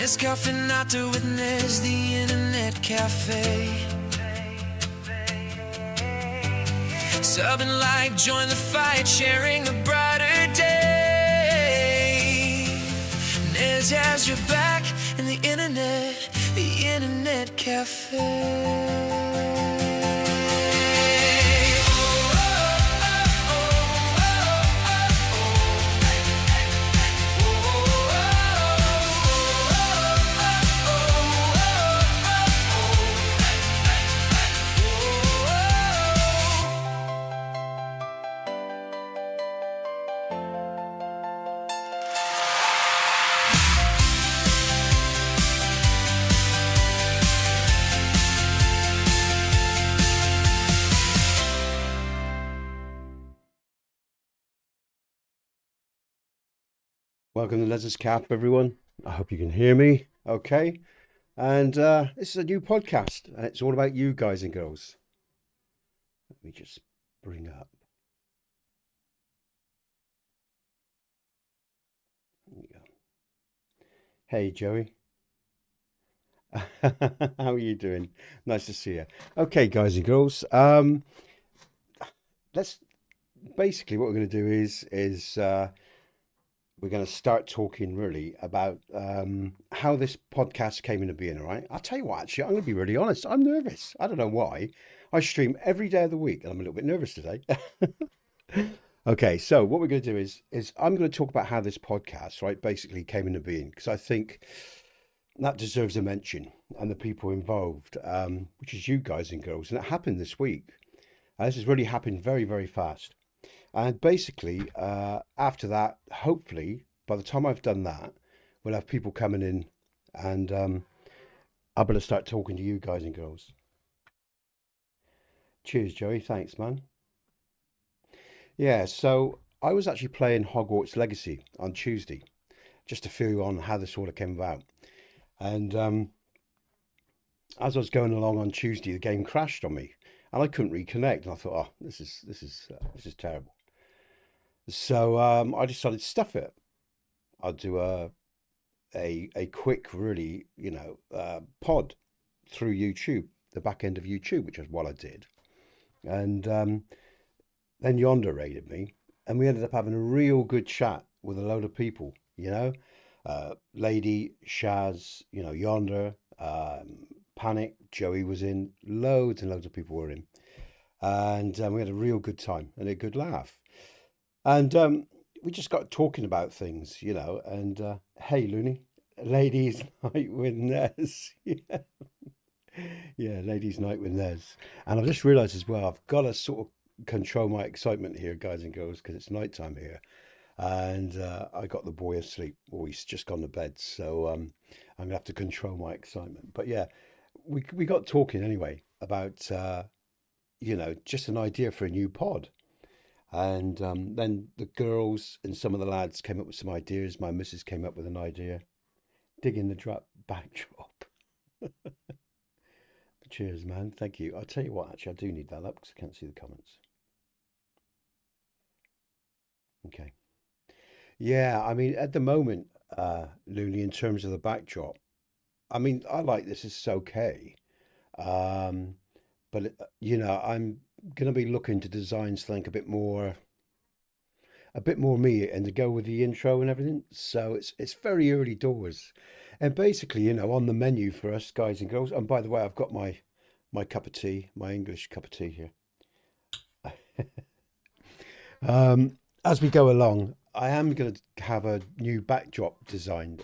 It's Café Natter with Nez, the internet cafe. Subbing like, join the fight, sharing a brighter day. Nez has your back, and the internet cafe. Welcome to Les's Cap, everyone. I hope you can hear me okay. And this is a new podcast, and it's all about you guys and girls. Let me just bring up. There you go. Hey, Joey. How are you doing? Nice to see you. Okay, guys and girls. Let's basically what we're going to do is we're going to start talking really about how this podcast came into being, all right? I'll tell you what, actually, I'm going to be really honest. I'm nervous. I don't know why. I stream every day of the week, and I'm a little bit nervous today. Okay, so what we're going to do is I'm going to talk about how this podcast, right, basically came into being, because I think that deserves a mention, and the people involved, which is you guys and girls, and it happened this week. This has really happened very, very fast. And basically, after that, hopefully, by the time I've done that, we'll have people coming in and I'm going to start talking to you guys and girls. Cheers, Joey. Thanks, man. Yeah, so I was actually playing Hogwarts Legacy on Tuesday, just to feel you on how this sort of came about. And as I was going along on Tuesday, the game crashed on me, and I couldn't reconnect. And I thought, oh, this is terrible. So I decided to stuff it. I'll do a quick, really, pod through YouTube, the back end of YouTube, which is what I did. And then Yonder raided me, and we ended up having a real good chat with a load of people, Lady, Shaz, Yonder, Panic, Joey was in, loads and loads of people were in. And we had a real good time and a good laugh. And we just got talking about things, and hey, Looney, ladies' night with Nez. Yeah. Yeah, ladies' night with Nez. And I've just realised as well, I've got to sort of control my excitement here, guys and girls, because it's nighttime here. And I got the boy asleep, or he's just gone to bed. So I'm going to have to control my excitement. But yeah, we got talking anyway about, just an idea for a new pod. And then the girls and some of the lads came up with some ideas. My missus came up with an idea. Digging the backdrop. Cheers, man. Thank you. I'll tell you what, actually, I do need that up because I can't see the comments. Okay. Yeah, I mean, at the moment, Looney, in terms of the backdrop, I mean, I like this. It's okay. Um, but, I'm going to be looking to design something a bit more me and to go with the intro and everything. So it's very early doors. And basically, on the menu for us guys and girls, and by the way, I've got my cup of tea, my English cup of tea here. As we go along, I am going to have a new backdrop designed.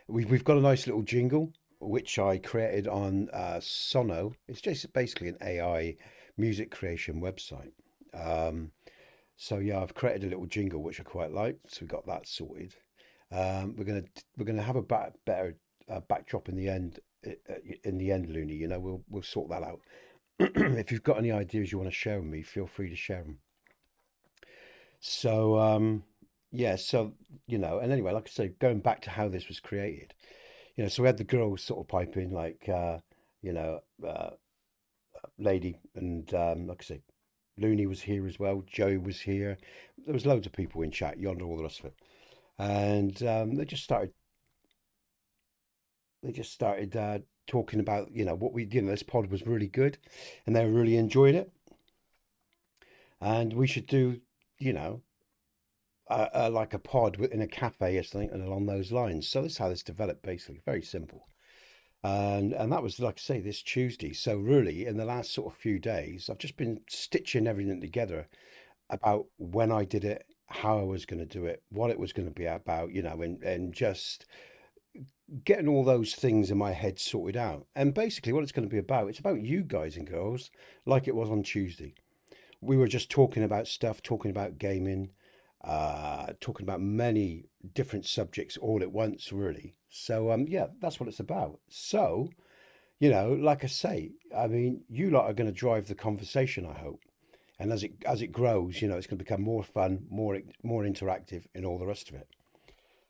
We've got a nice little jingle which I created on Sono. It's just basically an AI music creation website. So yeah, I've created a little jingle which I quite like. So we got that sorted. We're gonna have a better backdrop in the end. In the end, Looney, we'll sort that out. If you've got any ideas you want to share with me, feel free to share them. So yeah, so and anyway, like I say, going back to how this was created, so we had the girls sort of pipe in like Lady and like I say, Looney was here as well. Joe was here. There was loads of people in chat, Yonder, all the rest of it, and they just started. they just started talking about, what this pod was really good, and they really enjoyed it, and we should do, you know, like a pod in a cafe or something along those lines. So that's how this developed, basically. Very simple. And that was, like I say, this Tuesday. So really, in the last sort of few days, I've just been stitching everything together about when I did it, how I was going to do it, what it was going to be about, and just getting all those things in my head sorted out. And basically, what it's going to be about, it's about you guys and girls, like it was on Tuesday. We were just talking about stuff, talking about gaming, talking about many different subjects all at once, really. So, yeah, that's what it's about. So, like I say, I mean, you lot are going to drive the conversation, I hope. And as it grows, it's going to become more fun, more interactive, and all the rest of it.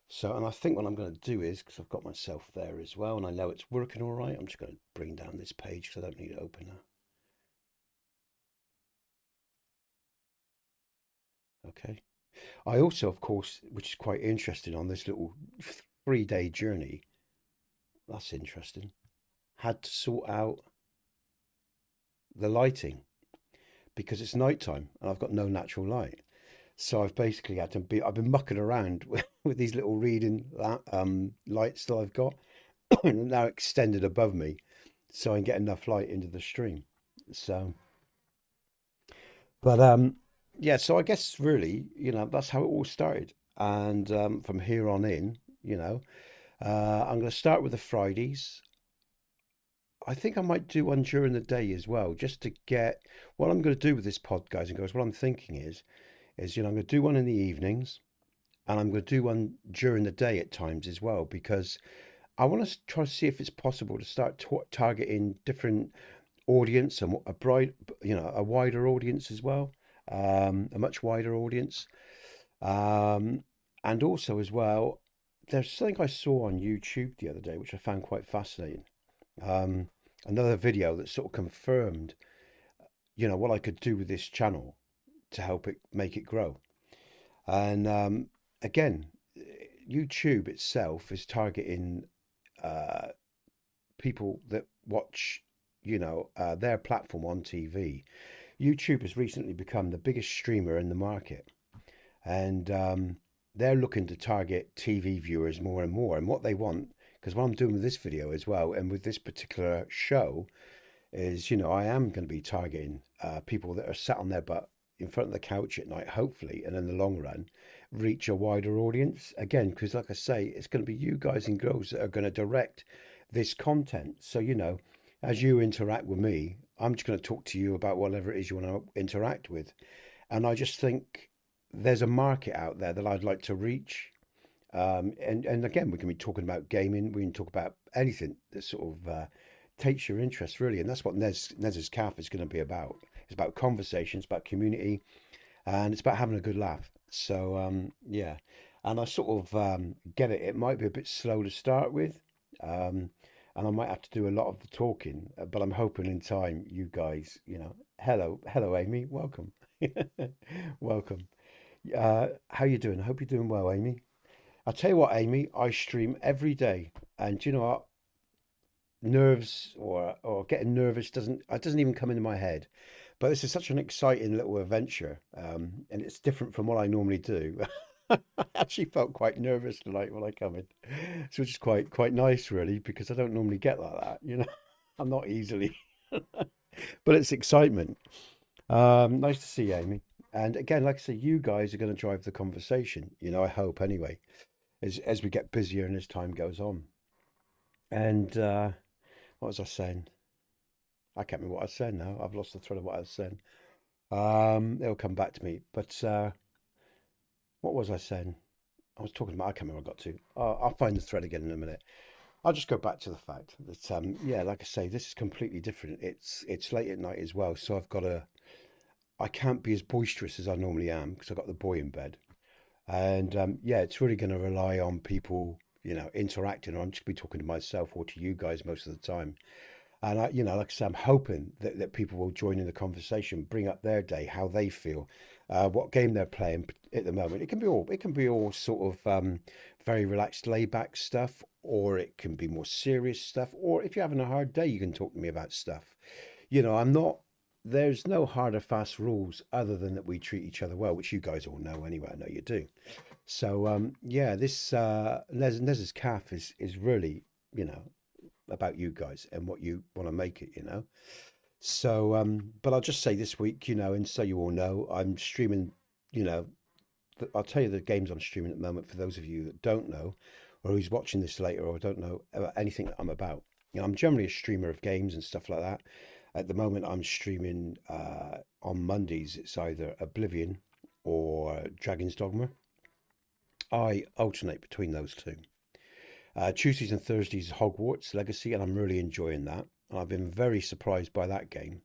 So, and I think what I'm going to do is, because I've got myself there as well, and I know it's working all right, I'm just going to bring down this page because I don't need to open that. Okay. I also, of course, which is quite interesting, on this little 3-day journey, that's interesting, had to sort out the lighting because it's nighttime and I've got no natural light. So I've basically I've been mucking around with these little reading lights that I've got and now extended above me so I can get enough light into the stream. So, but yeah, so I guess really, that's how it all started. And from here on in, I'm going to start with the Fridays. I think I might do one during the day as well, just to get what I'm going to do with this pod, guys and girls. What I'm thinking is, I'm going to do one in the evenings, and I'm going to do one during the day at times as well, because I want to try to see if it's possible to start targeting different audience and a wider audience as well, a much wider audience, um, and also as well, there's something I saw on YouTube the other day which I found quite fascinating. Um, Another video that sort of confirmed, what I could do with this channel to help it make it grow. And again, YouTube itself is targeting uh, people that watch, their platform on TV. YouTube has recently become the biggest streamer in the market, and they're looking to target TV viewers more and more. And what they want, because what I'm doing with this video as well, and with this particular show, is, I am going to be targeting people that are sat on their butt in front of the couch at night, hopefully, and in the long run, reach a wider audience. Again, because like I say, it's going to be you guys and girls that are going to direct this content. So, as you interact with me, I'm just going to talk to you about whatever it is you want to interact with. And I just think there's a market out there that I'd like to reach. And again, we can be talking about gaming. We can talk about anything that sort of takes your interest, really. And that's what Nez's Café is going to be about. It's about conversations, about community, and it's about having a good laugh. So, yeah. And I sort of get it. It might be a bit slow to start with. And I might have to do a lot of the talking, but I'm hoping in time, you guys, hello, Amy, welcome. Welcome. How you doing? I hope you're doing well, Amy. I'll tell you what, Amy, I stream every day, and do you know what? Nerves or getting nervous doesn't even come into my head. But this is such an exciting little adventure, and it's different from what I normally do. I actually felt quite nervous tonight when I come in, so which is quite nice, really, because I don't normally get like that. I'm not easily, but it's excitement. Nice to see you, Amy. And again, like I say, you guys are going to drive the conversation. I hope anyway, as we get busier and as time goes on. And what was I saying? I can't remember what I was saying now. I've lost the thread of what I was saying. It'll come back to me. But what was I saying? I was talking about. I can't remember what I got to. I'll find the thread again in a minute. I'll just go back to the fact that yeah, like I say, this is completely different. It's late at night as well, so I can't be as boisterous as I normally am because I've got the boy in bed. And yeah, it's really going to rely on people, interacting. Or I'm just going to be talking to myself or to you guys most of the time. And like I say, I'm hoping that people will join in the conversation, bring up their day, how they feel. what game they're playing at the moment. It can be all sort of very relaxed, laid back stuff, or it can be more serious stuff. Or if you're having a hard day, you can talk to me about stuff. I'm not. There's no hard or fast rules other than that we treat each other well, which you guys all know anyway. I know you do. So yeah, this Nez's calf is really about you guys and what you want to make it. So but I'll just say this week, and so you all know, I'm streaming. You know, I'll tell you the games I'm streaming at the moment for those of you that don't know, or who's watching this later, or don't know about anything that I'm about. I'm generally a streamer of games and stuff like that. At the moment, I'm streaming on Mondays. It's either Oblivion or Dragon's Dogma. I alternate between those two. Tuesdays and Thursdays, Hogwarts Legacy, and I'm really enjoying that. I've been very surprised by that game.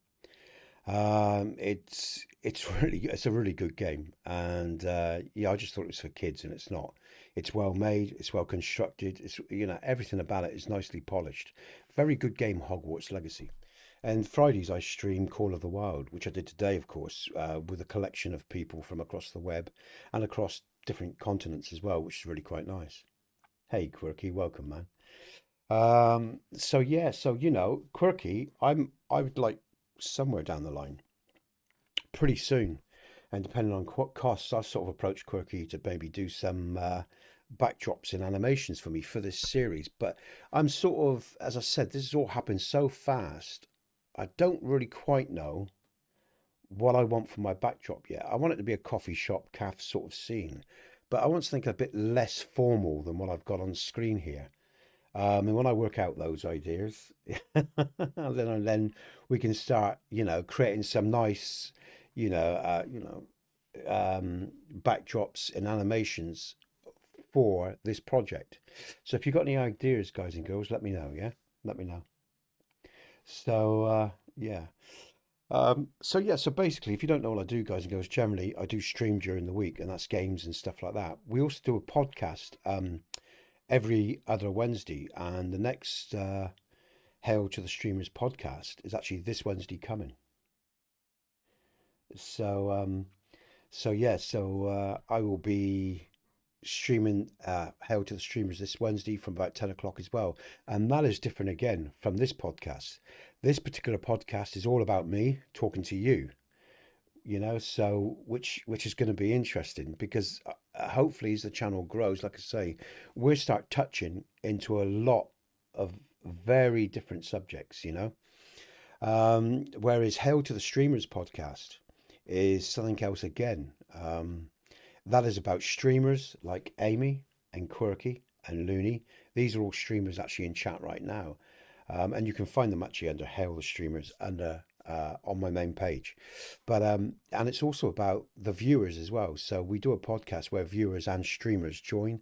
It's a really good game, and yeah, I just thought it was for kids, and it's not. It's well made, it's well constructed. It's everything about it is nicely polished. Very good game, Hogwarts Legacy. And Fridays I stream Call of the Wild, which I did today, of course, with a collection of people from across the web and across different continents as well, which is really quite nice. Hey, Quirky, welcome, man. So yeah, so Quirky, I would like somewhere down the line, pretty soon, and depending on what costs, I've sort of approached Quirky to maybe do some backdrops and animations for me for this series. But I'm sort of, as I said, this has all happened so fast. I don't really quite know what I want for my backdrop yet. I want it to be a coffee shop, cafe sort of scene, but I want something a bit less formal than what I've got on screen here. And when I work out those ideas, then we can start, creating some nice, you know, uh, you know, backdrops and animations for this project. So if you've got any ideas, guys and girls, let me know. Yeah, let me know. So yeah. So yeah, so basically, if you don't know what I do, guys and girls, generally I do stream during the week, and that's games and stuff like that. We also do a podcast every other Wednesday, and the next Hail to the Streamers podcast is actually this Wednesday coming. So I will be streaming Hail to the Streamers this Wednesday from about 10 o'clock as well, and that is different again from this podcast. This particular podcast is all about me talking to you. So which is going to be interesting because hopefully as the channel grows, like I say, we'll start touching into a lot of very different subjects. Whereas Hail to the Streamers podcast is something else again. That is about streamers like Amy and Quirky and Looney. These are all streamers actually in chat right now. And you can find them actually under Hail the Streamers under on my main page. But and it's also about the viewers as well. So we do a podcast where viewers and streamers join,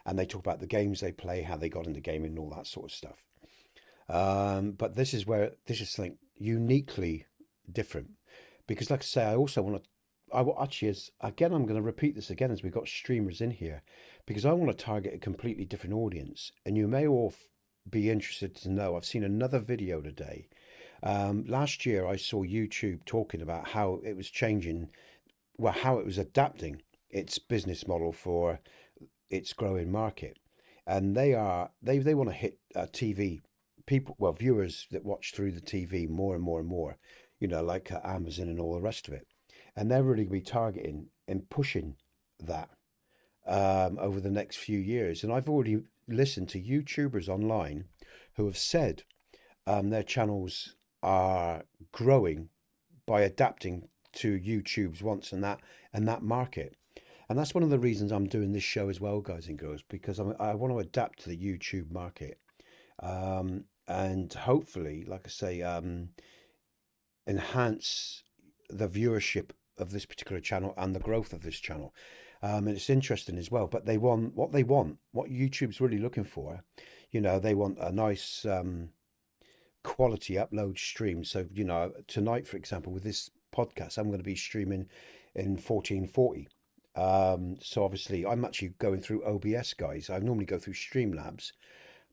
and they talk about the games they play, how they got into gaming, and all that sort of stuff. But this is something uniquely different because, like I say, I also want to. I will actually, as again, I'm going to repeat this again as we've got streamers in here because I want to target a completely different audience, and you may all be interested to know. I've seen another video today. Last year, I saw YouTube talking about how it was changing, well, how it was adapting its business model for its growing market, and they want to hit TV people, well, viewers that watch through the TV more and more and more, like Amazon and all the rest of it, and they're really going to be targeting and pushing that over the next few years. And I've already listened to YouTubers online who have said their channels are growing by adapting to YouTube's wants and that market. And that's one of the reasons I'm doing this show as well, guys and girls, because I want to adapt to the YouTube market, and hopefully, like I say, enhance the viewership of this particular channel and the growth of this channel. And it's interesting as well. But what YouTube's really looking for. They want a nice quality upload stream. So, tonight, for example, with this podcast, I'm going to be streaming in 1440. So obviously I'm actually going through OBS, guys. I normally go through Streamlabs,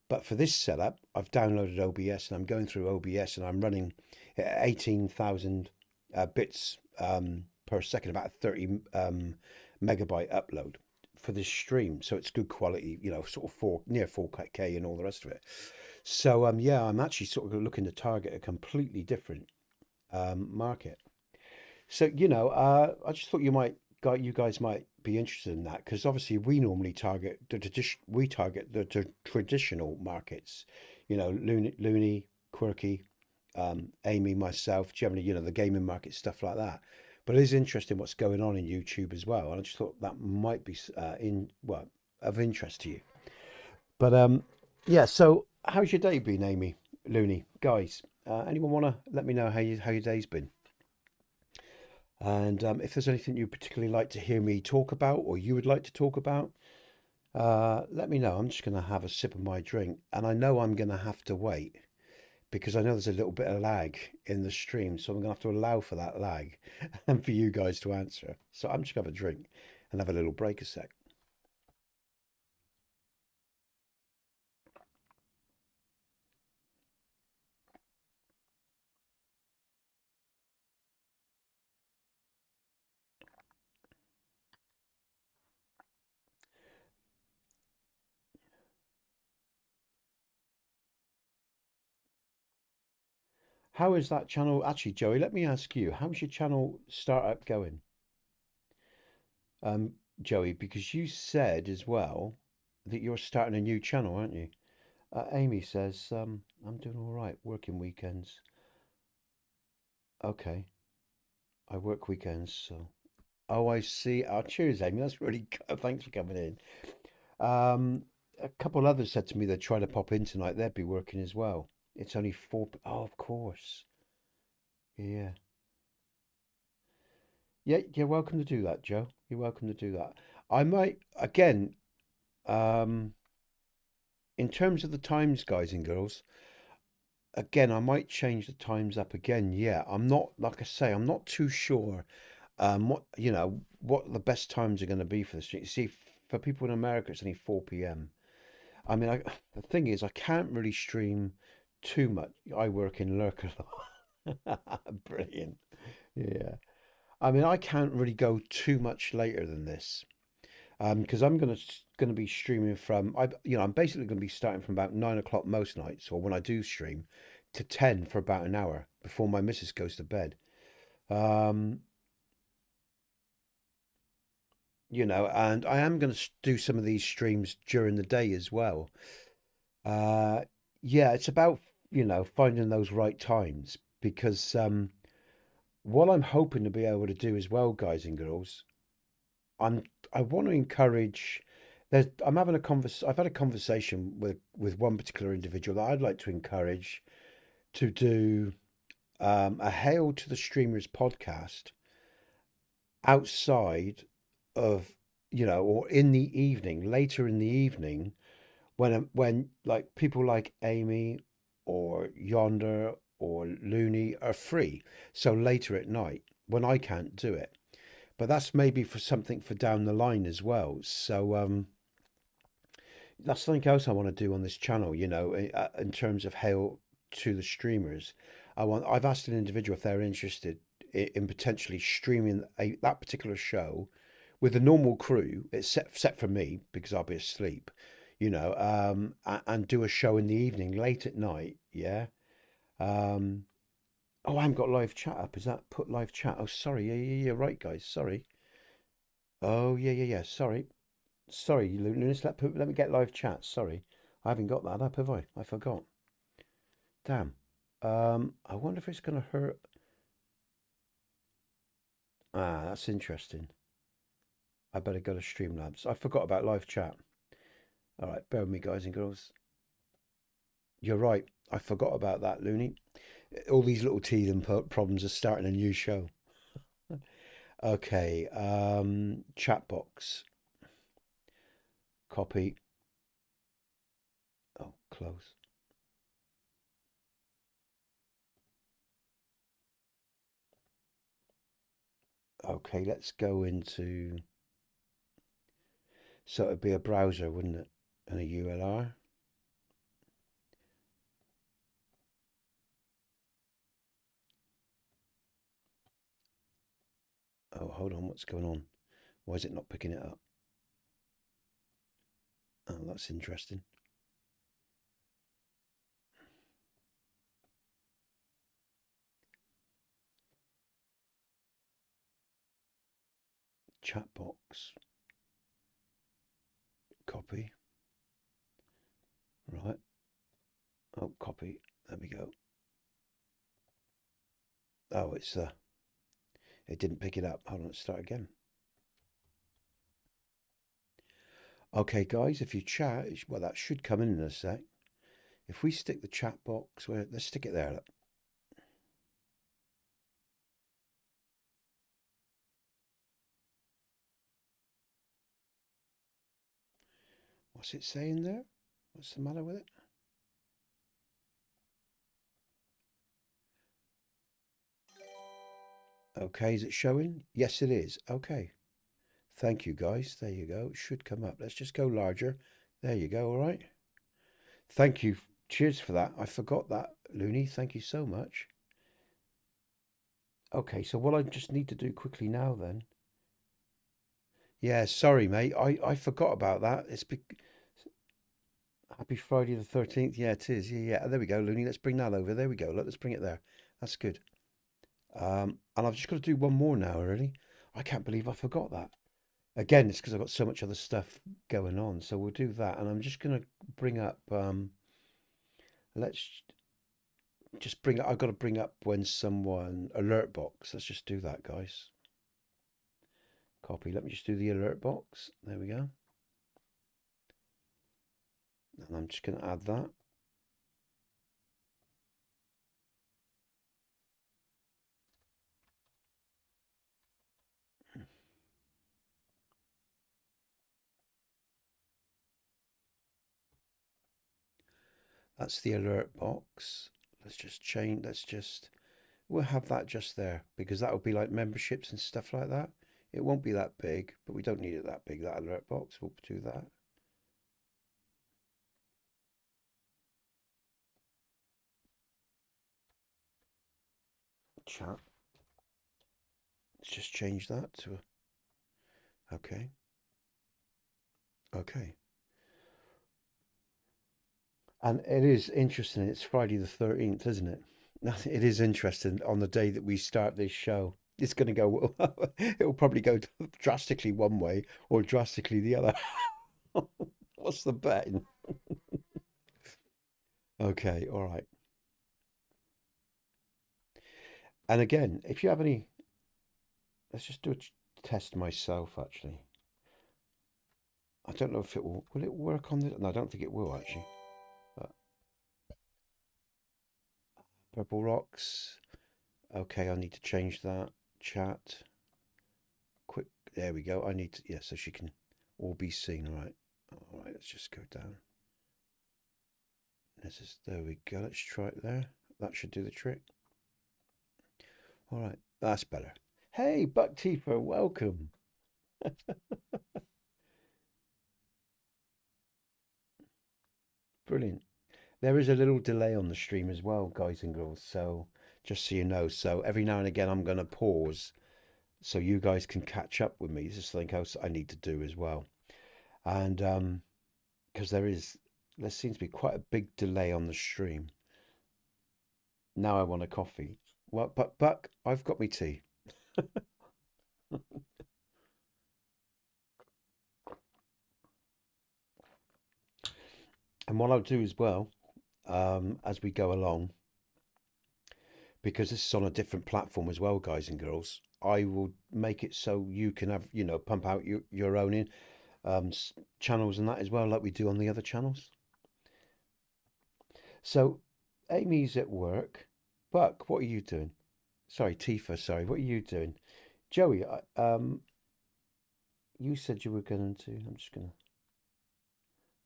but for this setup, I've downloaded OBS and I'm going through OBS and I'm running 18,000 bits per per second, about a 30 megabyte upload for this stream. So it's good quality, you know, sort of near 4K and all the rest of it. So yeah, I'm actually sort of looking to target a completely different market. So, you know, I just thought you guys might be interested in that because obviously we normally target we target the traditional markets, you know, Looney, Quirky, Amy, myself, generally, you know, the gaming market, stuff like that. But it is interesting what's going on in YouTube as well, and I just thought that might be of interest to you. But yeah. So, how's your day been, Amy, Looney, guys? Anyone want to let me know how your day's been? And if there's anything you particularly like to hear me talk about or you would like to talk about, let me know. I'm just going to have a sip of my drink. And I know I'm going to have to wait because I know there's a little bit of lag in the stream. So I'm going to have to allow for that lag and for you guys to answer. So I'm just going to have a drink and have a little break a sec. How is that channel? Actually, Joey, let me ask you, how's your channel startup going? Um, Joey, because you said as well that you're starting a new channel, aren't you? Amy says, I'm doing all right, working weekends. Okay, I work weekends, so. Oh, I see. Oh, cheers, Amy. That's really good. Thanks for coming in. A couple others said to me they're trying to pop in tonight. They'd be working as well. It's only four. Oh, of course. Yeah. Yeah, you're welcome to do that, Joe. You're welcome to do that. I might, again, um, in terms of the times, guys and girls, again, I might change the times up again. Yeah, I'm not, like I say, I'm not too sure what what the best times are going to be for the stream. See, for people in America, it's only 4 p.m. I mean, the thing is, I can't really stream too much. I work in lurker. Brilliant. Yeah. I mean, I can't really go too much later than this. Because I'm gonna be streaming from I'm basically gonna be starting from about 9 o'clock most nights, or when I do stream, to 10 for about an hour before my missus goes to bed. Um, and I am gonna do some of these streams during the day as well. Uh, yeah, it's about finding those right times because what I'm hoping to be able to do as well, guys and girls, I'm I want to encourage. I'm having a I've had a conversation with one particular individual that I'd like to encourage to do a Hail to the Streamers podcast outside of or in the evening, later in the evening when like people like Amy or Yonder or Looney are free. So later at night when I can't do it. But that's maybe for something for down the line as well. So that's something else I want to do on this channel, in terms of hail to the streamers. I've asked an individual if they're interested in potentially streaming that particular show with the normal crew. It's set for me because I'll be asleep, and do a show in the evening, late at night. Yeah. Um, oh, I haven't got live chat up. Is that put live chat? Oh, sorry. Yeah, yeah, yeah. Right, guys. Sorry. Oh, yeah, yeah, yeah. Sorry. Sorry, Lunas. Let me get live chat. Sorry. I haven't got that up, have I? I forgot. Damn. I wonder if it's going to hurt. Ah, that's interesting. I better go to StreamLabs. I forgot about live chat. All right, bear with me, guys and girls. You're right. I forgot about that, Looney. All these little teething problems are starting a new show. Okay, chat box. Copy. Oh, close. Okay, let's go into. So it'd be a browser, wouldn't it? And a ULR. Oh, hold on, what's going on? Why is it not picking it up? Oh, that's interesting. Chat box. Copy. Right. Oh, copy. There we go. Oh, it didn't pick it up. Hold on, let's start again. Okay, guys, if you chat, well, that should come in a sec. If we stick the chat box, let's stick it there. Look. What's it saying there? What's the matter with it? Okay, is it showing? Yes, it is. Okay. Thank you, guys. There you go. It should come up. Let's just go larger. There you go. All right. Thank you. Cheers for that. I forgot that, Looney. Thank you so much. Okay, so what I just need to do quickly now then. Yeah, sorry, mate. I forgot about that. Happy Friday the 13th. Yeah, it is. Yeah. There we go, Looney. Let's bring that over. There we go. Look, let's bring it there. That's good. And I've just got to do one more now, really. I can't believe I forgot that. Again, it's because I've got so much other stuff going on. So we'll do that. And I'm just going to bring up, let's just bring up, I've got to bring up when someone, alert box. Let's just do that, guys. Copy. Let me just do the alert box. There we go. And I'm just going to add that. That's the alert box. We'll have that just there because that will be like memberships and stuff like that. It won't be that big, but we don't need it that big, that alert box. We'll do that. Chat. Let's just change that to okay. Okay. And it is interesting. It's Friday the 13th, isn't it? It is interesting on the day that we start this show. It's going to go, it will probably go drastically one way or drastically the other. What's the bet? Okay, all right. And again, if you have any, let's just do a test myself actually. I don't know if will it work on this? No, I don't think it will actually. Uh, Purple rocks. Okay, I need to change that. Chat. Quick, there we go. I need to, yeah, so she can all be seen, right? All right, let's just go down. There we go. Let's try it there. That should do the trick. All right, that's better. Hey, Buck Tifa, welcome. Brilliant. There is a little delay on the stream as well, guys and girls. So just so you know, so every now and again I'm going to pause so you guys can catch up with me. This is something else I need to do as well. And because there seems to be quite a big delay on the stream. Now I want a coffee. Well, but Buck, I've got me tea. And what I'll do as well, as we go along, because this is on a different platform as well, guys and girls, I will make it so you can have, pump out your own channels and that as well, like we do on the other channels. So Amy's at work. Buck, what are you doing? Sorry, Tifa, sorry, what are you doing? Joey, you said you were going to, I'm just going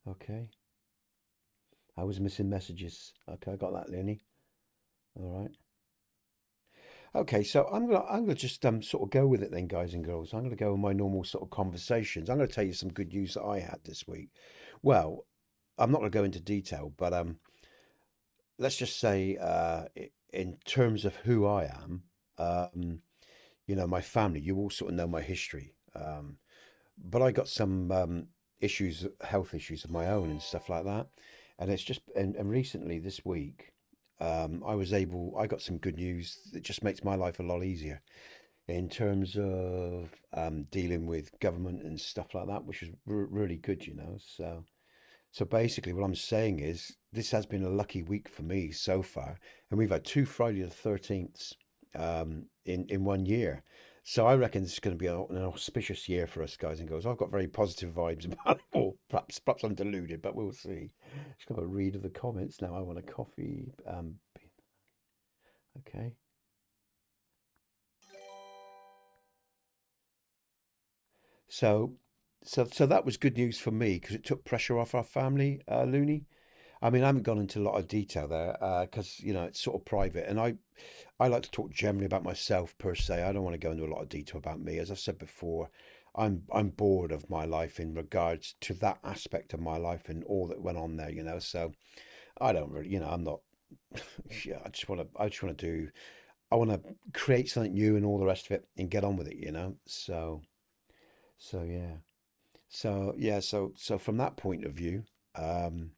to, okay. I was missing messages. Okay, I got that, Lenny. All right. Okay, so I'm gonna just sort of go with it then, guys and girls. I'm gonna go with my normal sort of conversations. I'm gonna tell you some good news that I had this week. Well, I'm not gonna go into detail, but let's just say in terms of who I am, my family, you all sort of know my history. But I got some issues, health issues of my own and stuff like that. And it's just, and recently this week, I got some good news that just makes my life a lot easier in terms of dealing with government and stuff like that, which is really good. So basically, what I'm saying is this has been a lucky week for me so far, and we've had two Friday the 13th in 1 year. So I reckon this is going to be an auspicious year for us guys and girls. I've got very positive vibes about it. Or perhaps I'm deluded, but we'll see. Just got a read of the comments now. I want a coffee. Okay. So, so that was good news for me because it took pressure off our family, Looney. I mean, I haven't gone into a lot of detail there because it's sort of private, and I like to talk generally about myself per se. I don't want to go into a lot of detail about me. As I said before, I'm bored of my life in regards to that aspect of my life and all that went on there. So I don't really, I'm not. Yeah, I want to create something new and all the rest of it and get on with it. So yeah, so from that point of view. Um,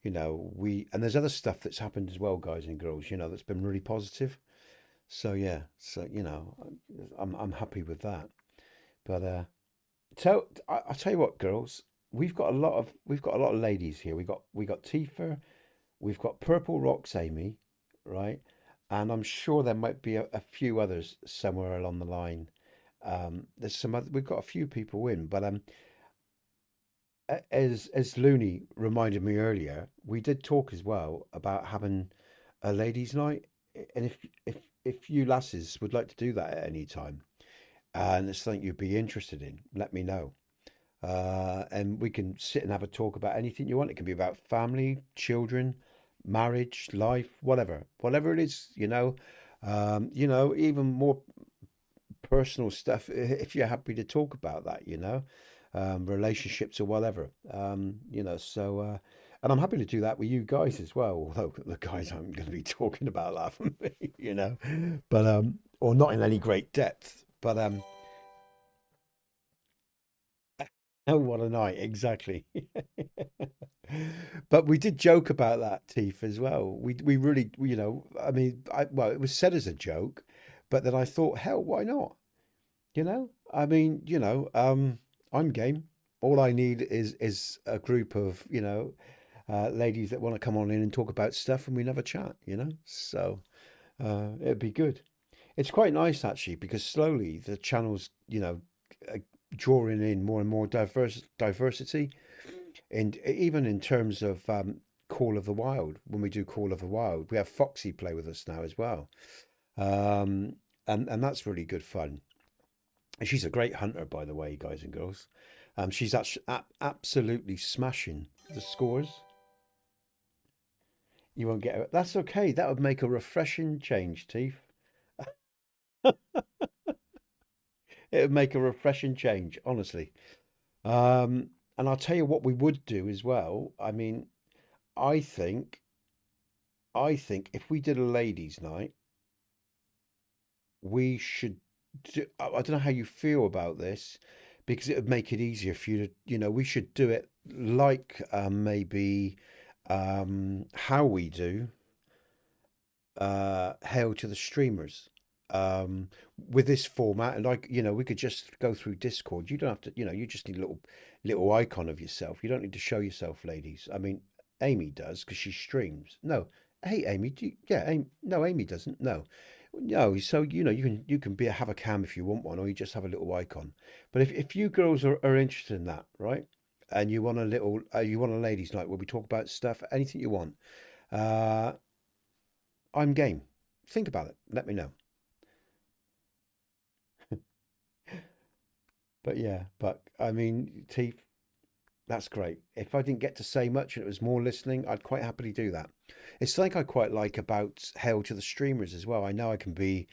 and there's other stuff that's happened as well, guys and girls, that's been really positive. So yeah, so I'm happy with that. But I'll tell you what, girls, we've got a lot of ladies here. We got Tifa, we've got Purple Rocks Amy, right? And I'm sure there might be a few others somewhere along the line. There's some other, we've got a few people in, but as Looney reminded me earlier, we did talk as well about having a ladies' night, and if you lasses would like to do that at any time, and it's something you'd be interested in, let me know. And we can sit and have a talk about anything you want. It can be about family, children, marriage, life, whatever it is. Even more personal stuff if you're happy to talk about that, relationships or whatever. And I'm happy to do that with you guys as well, although the guys I'm going to be talking about laughing at me, but or not in any great depth, but oh, what a night, exactly. But we did joke about that, Teeth, as well. We really, I mean, well, it was said as a joke, but then I thought, hell, why not? I mean, I'm game. All I need is a group of, ladies that want to come on in and talk about stuff, and we never chat. So it'd be good. It's quite nice actually because slowly the channel's, uh, drawing in more and more diversity, and even in terms of Call of the Wild. When we do Call of the Wild, we have Foxy play with us now as well, um, and that's really good fun. And she's a great hunter, by the way, guys and girls. She's actually absolutely smashing the scores. You won't get it. That's okay. That would make a refreshing change, Teeth. It would make a refreshing change, honestly. And I'll tell you what we would do as well. I mean, I think, I think if we did a ladies' night, we should do, I don't know how you feel about this, because it would make it easier for you to, we should do it like maybe how we do Hail to the Streamers with this format. And like, we could just go through Discord. You don't have to, you just need a little icon of yourself. You don't need to show yourself, ladies. I mean, Amy does because she streams. No, hey Amy, yeah, Amy, no, Amy doesn't. No, so you can have a cam if you want one, or you just have a little icon. But if you girls are interested in that, right? And you want a ladies' night where we talk about stuff, anything you want. Uh, I'm game. Think about it. Let me know. But yeah, but I mean, Teeth, that's great. If I didn't get to say much and it was more listening, I'd quite happily do that. It's something I quite like about Hail to the Streamers as well. I know I can be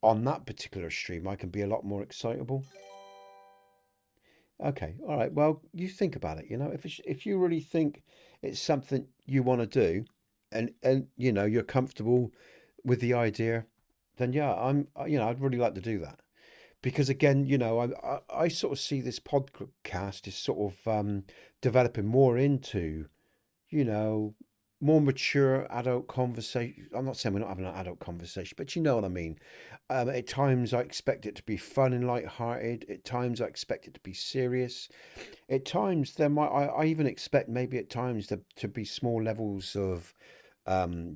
on that particular stream, I can be a lot more excitable. Okay, all right. Well, you think about it. If you really think it's something you want to do, and you're comfortable with the idea, then yeah, I'd really like to do that. because again, I sort of see this podcast is sort of developing more into, you know, more mature adult conversation. I'm not saying we're not having an adult conversation, but you know what I mean. At times, I expect it to be fun and light-hearted. At times, I expect it to be serious. At times, I even expect maybe at times to be small levels of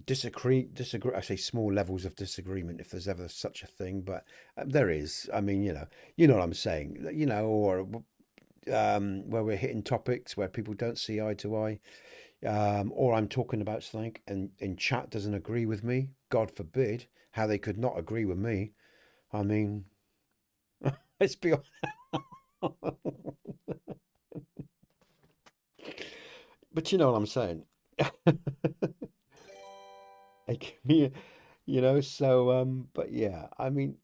disagree. I say small levels of disagreement if there's ever such a thing, but there is. I mean, you know what I'm saying. Or where we're hitting topics where people don't see eye to eye, or I'm talking about something and chat doesn't agree with me. God forbid how they could not agree with me. I mean, let's be honest. But you know what I'm saying. Like, so but yeah, I mean,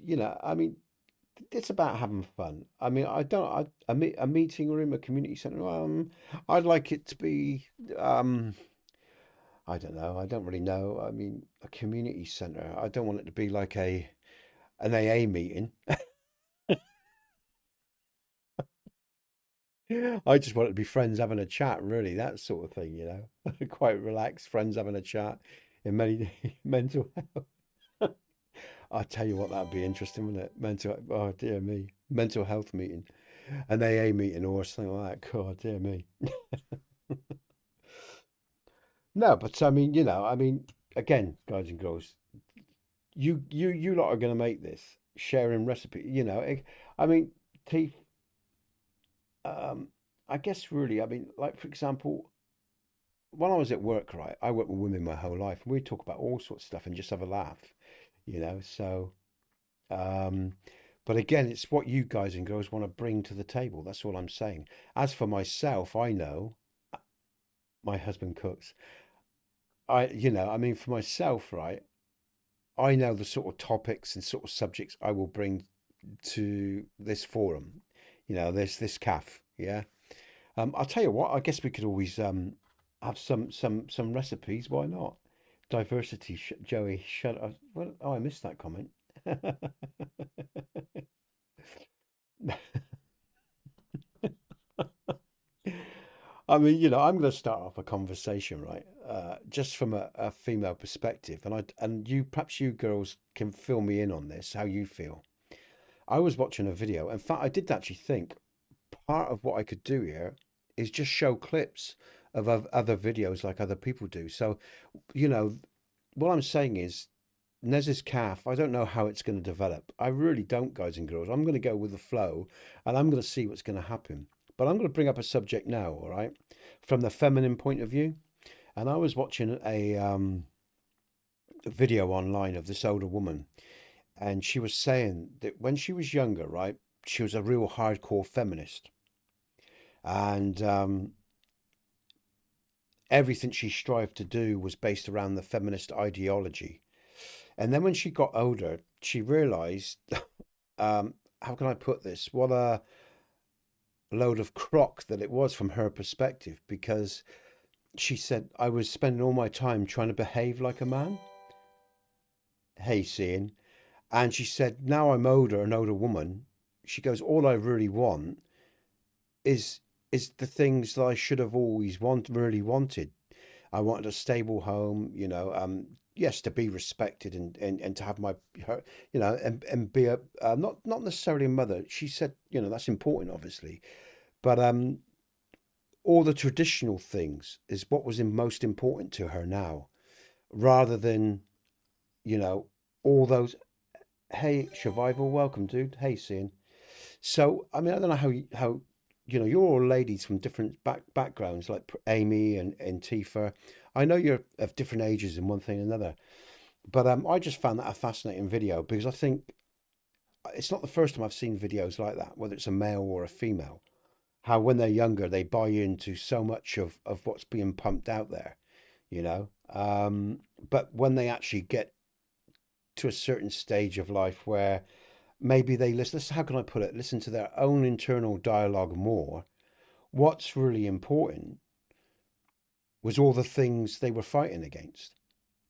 it's about having fun. I mean, I don't a meeting room, a community center, I'd like it to be I don't know, I don't really know. I mean, a community center, I don't want it to be like an AA meeting. I just want it to be friends having a chat, really, that sort of thing. Quite relaxed, friends having a chat in many mental health. I tell you what, that'd be interesting, wouldn't it? Oh dear me, mental health meeting, an AA meeting or something like that. God dear me. No, but I mean, again, guys and girls, you lot are going to make this sharing recipe. I mean, Teeth. Um, I guess really, I mean, like for example, when I was at work, right, I worked with women my whole life, and we talk about all sorts of stuff and just have a laugh, So, um, but again, it's what you guys and girls want to bring to the table. That's all I'm saying. As for myself, I know my husband cooks. I mean, for myself, right, I know the sort of topics and sort of subjects I will bring to this forum. This calf, yeah. I'll tell you what. I guess we could always have some recipes. Why not? Diversity, Joey. Shut up. Well, oh, I missed that comment. I mean, I'm going to start off a conversation, right? Just from a female perspective, and perhaps you girls can fill me in on this. How you feel? I was watching a video. In fact, I did actually think part of what I could do here is just show clips of other videos like other people do. So, you know, what I'm saying is Nez's calf, I don't know how it's going to develop. I really don't, guys and girls. I'm going to go with the flow and I'm going to see what's going to happen. But I'm going to bring up a subject now, all right, from the feminine point of view. And I was watching a video online of this older woman, and she was saying that when she was younger, right, she was a real hardcore feminist. And everything she strived to do was based around the feminist ideology. And then when she got older, she realized, how can I put this? What a load of crock that it was from her perspective, because she said, I was spending all my time trying to behave like a man. Hey, seeing. And she said, now I'm older, an older woman. She goes, all I really want is is the things that I should have always really wanted. I wanted a stable home, yes, to be respected and to have her, and be not necessarily a mother. She said, that's important, obviously, but all the traditional things is what was most important to her now, rather than, you know, all those. Hey, survival, welcome, dude. Hey, seeing. So, I mean, I don't know how you're all ladies from different backgrounds, like Amy and Tifa. I know you're of different ages and one thing and another, but I just found that a fascinating video because I think it's not the first time I've seen videos like that, whether it's a male or a female. How when they're younger they buy into so much of what's being pumped out there, you know. But when they actually get to a certain stage of life where maybe they listen, how can I put it? Listen to their own internal dialogue more. What's really important was all the things they were fighting against.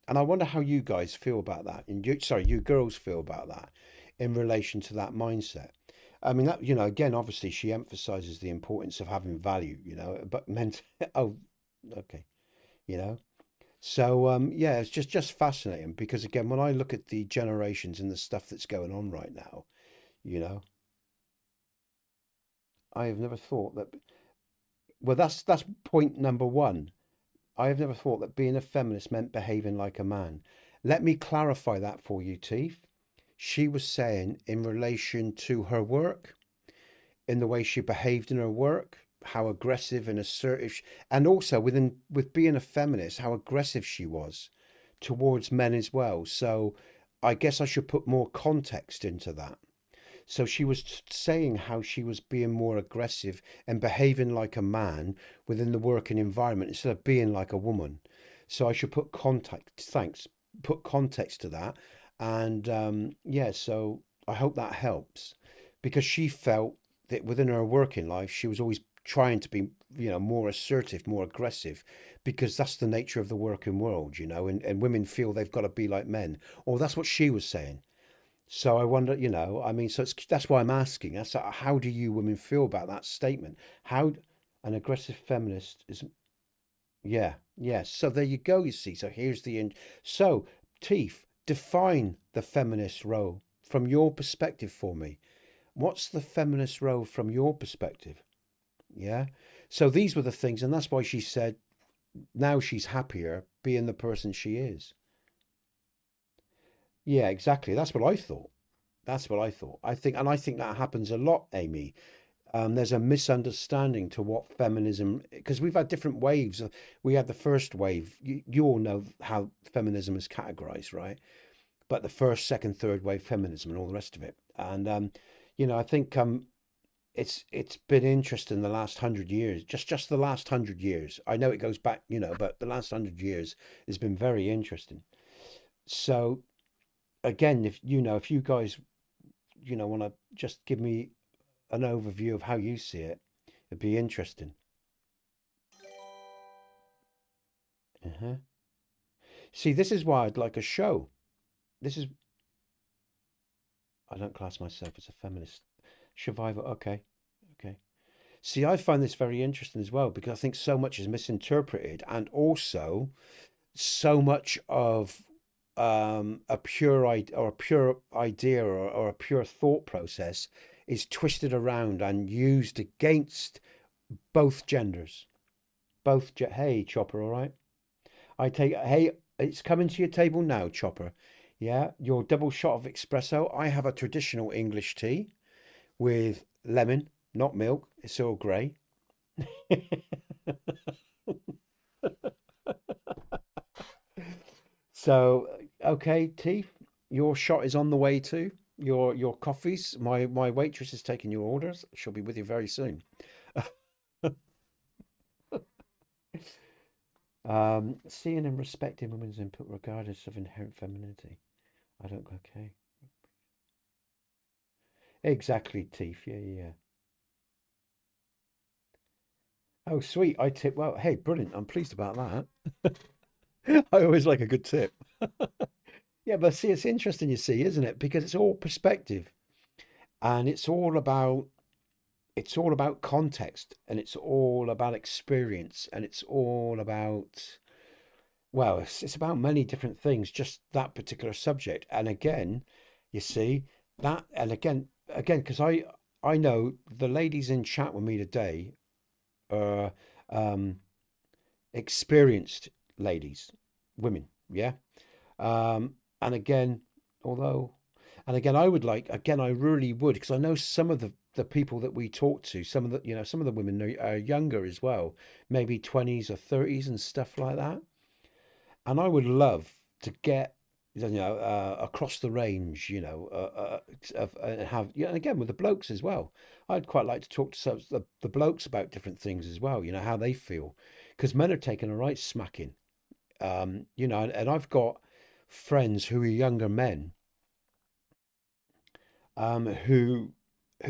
And I wonder how you guys feel about that. And you girls feel about that in relation to that mindset. I mean, that, again, obviously she emphasizes the importance of having value, but meant, oh, okay, you know. So yeah, it's just fascinating because again, when I look at the generations and the stuff that's going on right now, you know, I have never thought that. Well, that's point number one. I have never thought that being a feminist meant behaving like a man. Let me clarify that for you, Teef. She was saying in relation to her work, in the way she behaved in her work, how aggressive and assertive, and also with being a feminist, how aggressive she was towards men as well. So I guess I should put more context into that. So she was saying how she was being more aggressive and behaving like a man within the working environment instead of being like a woman. So I should put context, thanks, put context to that. And yeah, so I hope that helps because she felt that within her working life, she was always trying to be, more assertive, more aggressive, because that's the nature of the working world, and women feel they've got to be like men. Or that's what she was saying. So I wonder, I mean, that's why I'm asking. That's how do you women feel about that statement? How an aggressive feminist is, yeah, yeah. So there you go. You see. So here's the end. So, Teef, define the feminist role from your perspective for me. What's the feminist role from your perspective? Yeah. So these were the things, and that's why she said now she's happier being the person she is. Yeah, exactly. That's what I thought. That's what I thought. And I think that happens a lot, Amy. There's a misunderstanding to what feminism, because we've had different waves. We had the first wave. You all know how feminism is categorized, right? But the first, second, third wave feminism and all the rest of it. And I think it's been interesting the last 100 years, just the last 100 years. I know it goes back, but the last 100 years has been very interesting. So again, if you guys want to just give me an overview of how you see it, it'd be interesting. Uh-huh. See, this is why I'd like a show. This is, I don't class myself as a feminist survivor. Okay, okay. See, I find this very interesting as well because I think so much is misinterpreted, and also so much of a pure idea or a pure thought process is twisted around and used against both genders. Hey, Chopper, all right? Hey, it's coming to your table now, Chopper. Yeah, your double shot of espresso. I have a traditional English tea with lemon, not milk. It's all grey. So, okay, tea, your shot is on the way too. Your coffees. My waitress is taking your orders. She'll be with you very soon. Seeing and respecting women's input regardless of inherent femininity. I don't. Okay. Exactly, Teeth. Yeah, yeah, yeah. Oh, sweet. I tip well. Hey, brilliant. I'm pleased about that. I always like a good tip. Yeah, but see, it's interesting, you see, isn't it? Because it's all perspective and it's all about context and it's all about experience and it's all about well, it's about many different things, just that particular subject. And again, you see, that and again, because I know the ladies in chat with me today are experienced ladies, women, yeah. And again, although, and again, I really would, because I know some of the people that we talk to, some of the women are younger as well, maybe 20s or 30s and stuff like that. And I would love to get, across the range, and have, and again with the blokes as well. I'd quite like to talk to the blokes about different things as well, how they feel, because men are taking a right smacking. And I've got friends who are younger men, who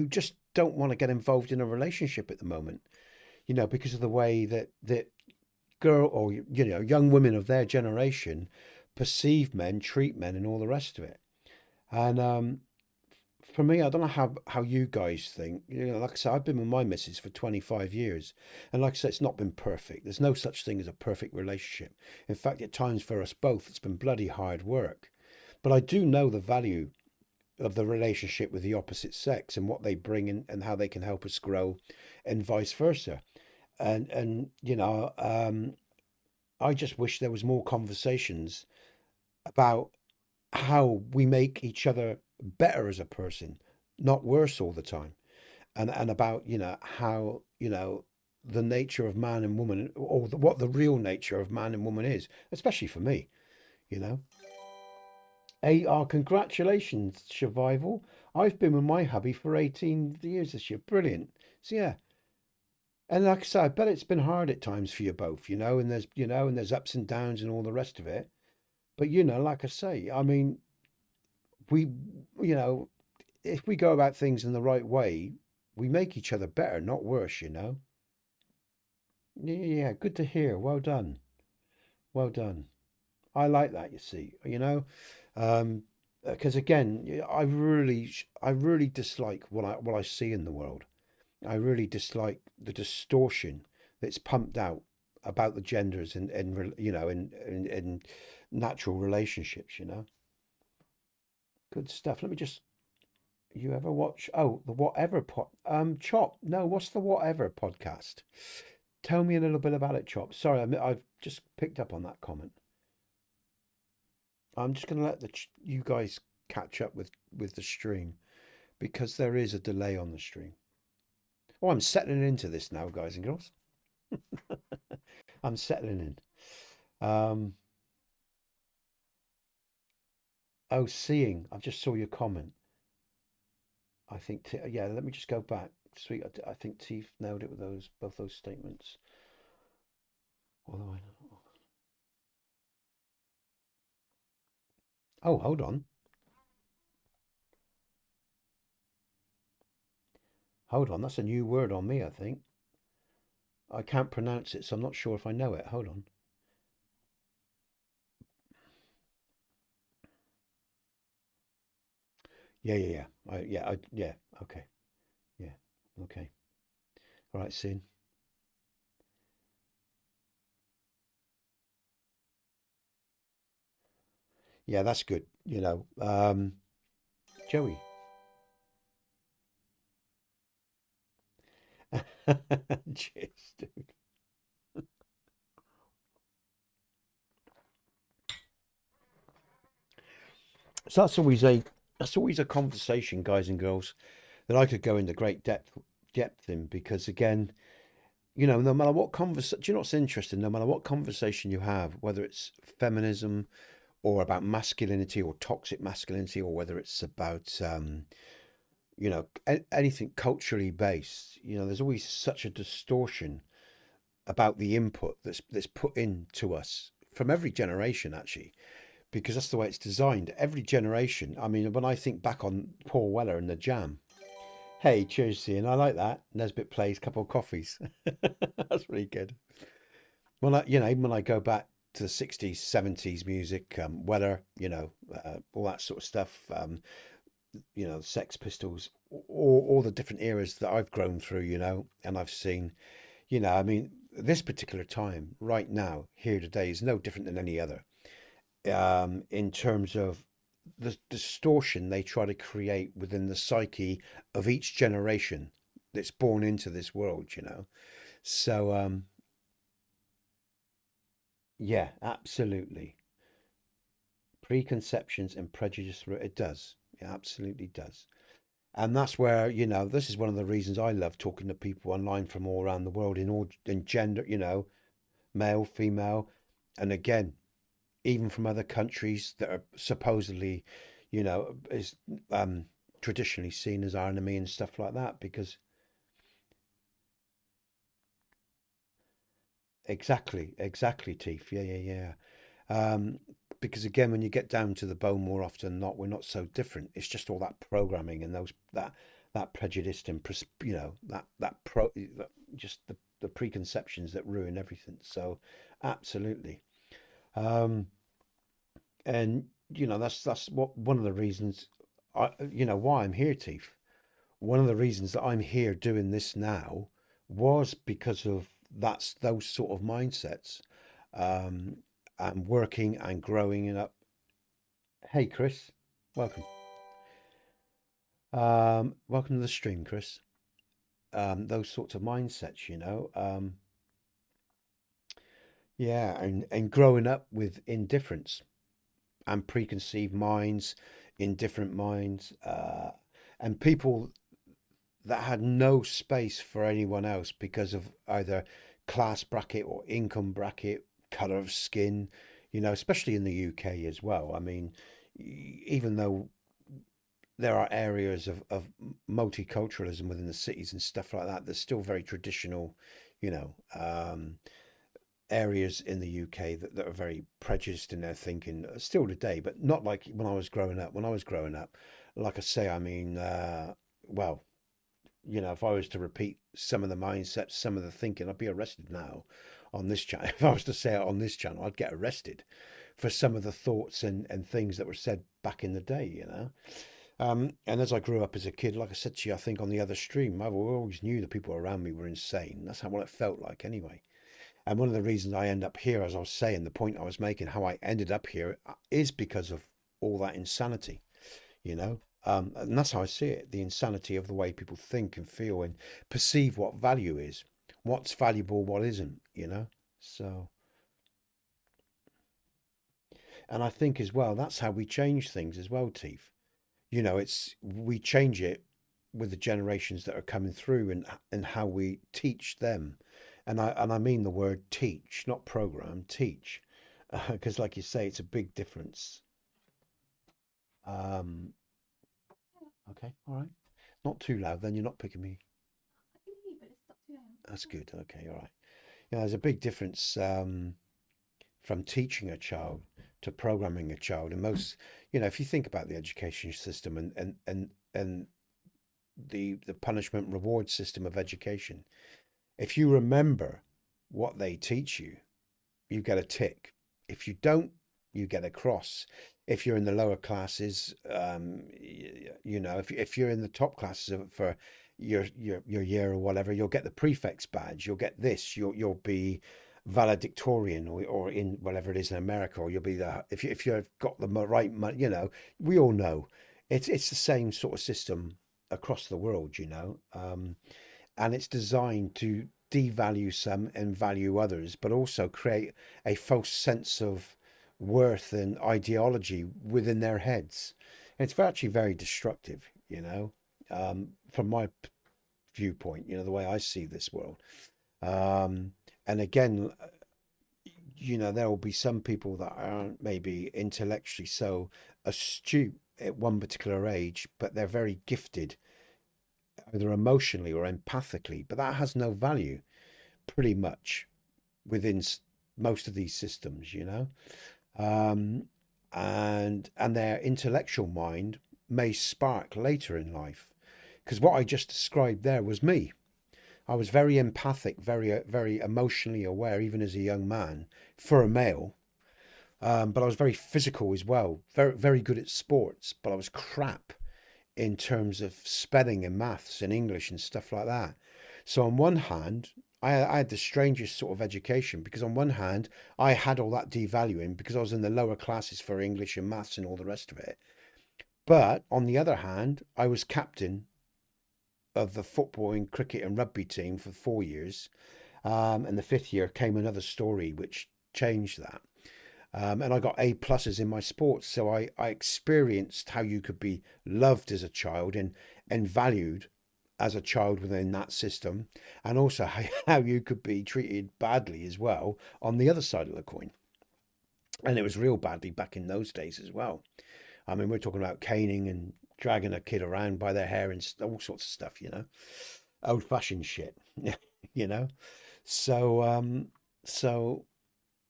just don't want to get involved in a relationship at the moment, because of the way that girl or young women of their generation perceive men, treat men, and all the rest of it. And for me, I don't know how you guys think. You know, like I said, I've been with my missus for 25 years, and like I said, it's not been perfect. There's no such thing as a perfect relationship. In fact, at times for us both, it's been bloody hard work. But I do know the value of the relationship with the opposite sex and what they bring in and how they can help us grow, and vice versa. And I just wish there was more conversations about how we make each other better as a person, not worse all the time. And about, how, the nature of man and woman, or what the real nature of man and woman is, especially for me, you know. Congratulations, survival. I've been with my hubby for 18 years this year. Brilliant. So yeah. And like I said, I bet it's been hard at times for you both, and there's ups and downs and all the rest of it. But like I say, I mean, we, you know, if we go about things in the right way, we make each other better, not worse. Yeah, yeah, good to hear. Well done. Well done. I like that, you see, um, because again, I really dislike what I see in the world. I really dislike the distortion that's pumped out about the genders in natural relationships. Good stuff. Let me just. You ever watch? Oh, the Whatever Chop. No, what's the Whatever podcast? Tell me a little bit about it, Chop. Sorry, I've just picked up on that comment. I'm just going to let you guys catch up with the stream because there is a delay on the stream. Oh, I'm settling into this now, guys and girls. I'm settling in. Oh, seeing. I just saw your comment. I think, yeah, let me just go back. Sweet. I think Teeth nailed it with both those statements. Although I know. Oh, hold on. Hold on. That's a new word on me, I think. I can't pronounce it, so I'm not sure if I know it. Hold on. Yeah, yeah, yeah. Yeah. Okay. Yeah. Okay. All right, Sin. Yeah, that's good. Joey. Cheers, dude. So that's always a conversation, guys and girls, that I could go into great depth in because again, no matter what conversation, do you know what's interesting? No matter what conversation you have, whether it's feminism or about masculinity or toxic masculinity, or whether it's about anything culturally based, there's always such a distortion about the input that's put into us from every generation, actually, because that's the way it's designed. Every generation. I mean, when I think back on Paul Weller and the Jam. Hey, cheers, Ian. I like that. Nesbit plays couple of coffees. That's really good. Well, even when I go back to the 60s, 70s music, Weller, all that sort of stuff, Sex Pistols, all the different eras that I've grown through, and I've seen, I mean, this particular time, right now, here today, is no different than any other, in terms of the distortion they try to create within the psyche of each generation that's born into this world. So, yeah, absolutely. Preconceptions and prejudice, it does. It absolutely does. And that's where, this is one of the reasons I love talking to people online from all around the world in gender, male, female, and again, even from other countries that are supposedly, is traditionally seen as our enemy and stuff like that. Because exactly, Teeth. Yeah, yeah, yeah. Because again, when you get down to the bone, more often than not, we're not so different. It's just all that programming and that prejudice and just the preconceptions that ruin everything. So, absolutely. Um, and that's what one of the reasons why I'm here, Teef. One of the reasons that I'm here doing this now was because of that's those sort of mindsets, um, and working and growing it up. Hey, Chris, welcome. Welcome to the stream, Chris. Those sorts of mindsets, yeah, and growing up with indifference and preconceived minds, indifferent minds, and people that had no space for anyone else because of either class bracket or income bracket, color of skin, especially in the UK as well. I mean, even though there are areas of multiculturalism within the cities and stuff like that, there's still very traditional, you know, um, areas in the UK that are very prejudiced in their thinking still today, but not like when I was growing up. When I was growing up, like I say, I mean, well, if I was to repeat some of the mindsets, some of the thinking, I'd be arrested now on this channel. If I was to say it on this channel, I'd get arrested for some of the thoughts and things that were said back in the day. And as I grew up as a kid, like I said to you, I think on the other stream, I always knew the people around me were insane. That's how what it felt like anyway. And one of the reasons I end up here, as I was saying, the point I was making, how I ended up here is because of all that insanity, you know? And that's how I see it, the insanity of the way people think and feel and perceive what value is, what's valuable, what isn't. So, and I think as well, that's how we change things as well, Teef. We change it with the generations that are coming through and how we teach them. And I mean the word teach, not program, teach. Because like you say, it's a big difference. Um, okay, all right. Not too loud, then you're not picking me. That's good. Okay, all right. Yeah, there's a big difference from teaching a child to programming a child. And if you think about the education system and the punishment reward system of education, if you remember what they teach you, you get a tick. If you don't, you get a cross. If you're in the lower classes, if you're in the top classes for your year or whatever, you'll get the prefect's badge. You'll get this. You'll be valedictorian or in whatever it is in America, or you'll be the if you've got the right money. We all know it's the same sort of system across the world. And it's designed to devalue some and value others, but also create a false sense of worth and ideology within their heads. And it's actually very destructive, from my viewpoint, the way I see this world. And again, there will be some people that aren't maybe intellectually so astute at one particular age, but they're very gifted either emotionally or empathically, but that has no value pretty much within most of these systems. Um, and their intellectual mind may spark later in life, because what I just described there was me. I was very empathic, very very emotionally aware, even as a young man, for a male. But I was very physical as well, very very good at sports, but I was crap in terms of spelling and maths and English and stuff like that. So on one hand, I had the strangest sort of education, because on one hand, I had all that devaluing because I was in the lower classes for English and maths and all the rest of it. But on the other hand, I was captain of the football and cricket and rugby team for 4 years. And the fifth year came another story which changed that. And I got A pluses in my sports. So I experienced how you could be loved as a child and valued as a child within that system, and also how you could be treated badly as well on the other side of the coin. And it was real badly back in those days as well. I mean, we're talking about caning and dragging a kid around by their hair and all sorts of stuff. Old fashioned shit, you know? So, so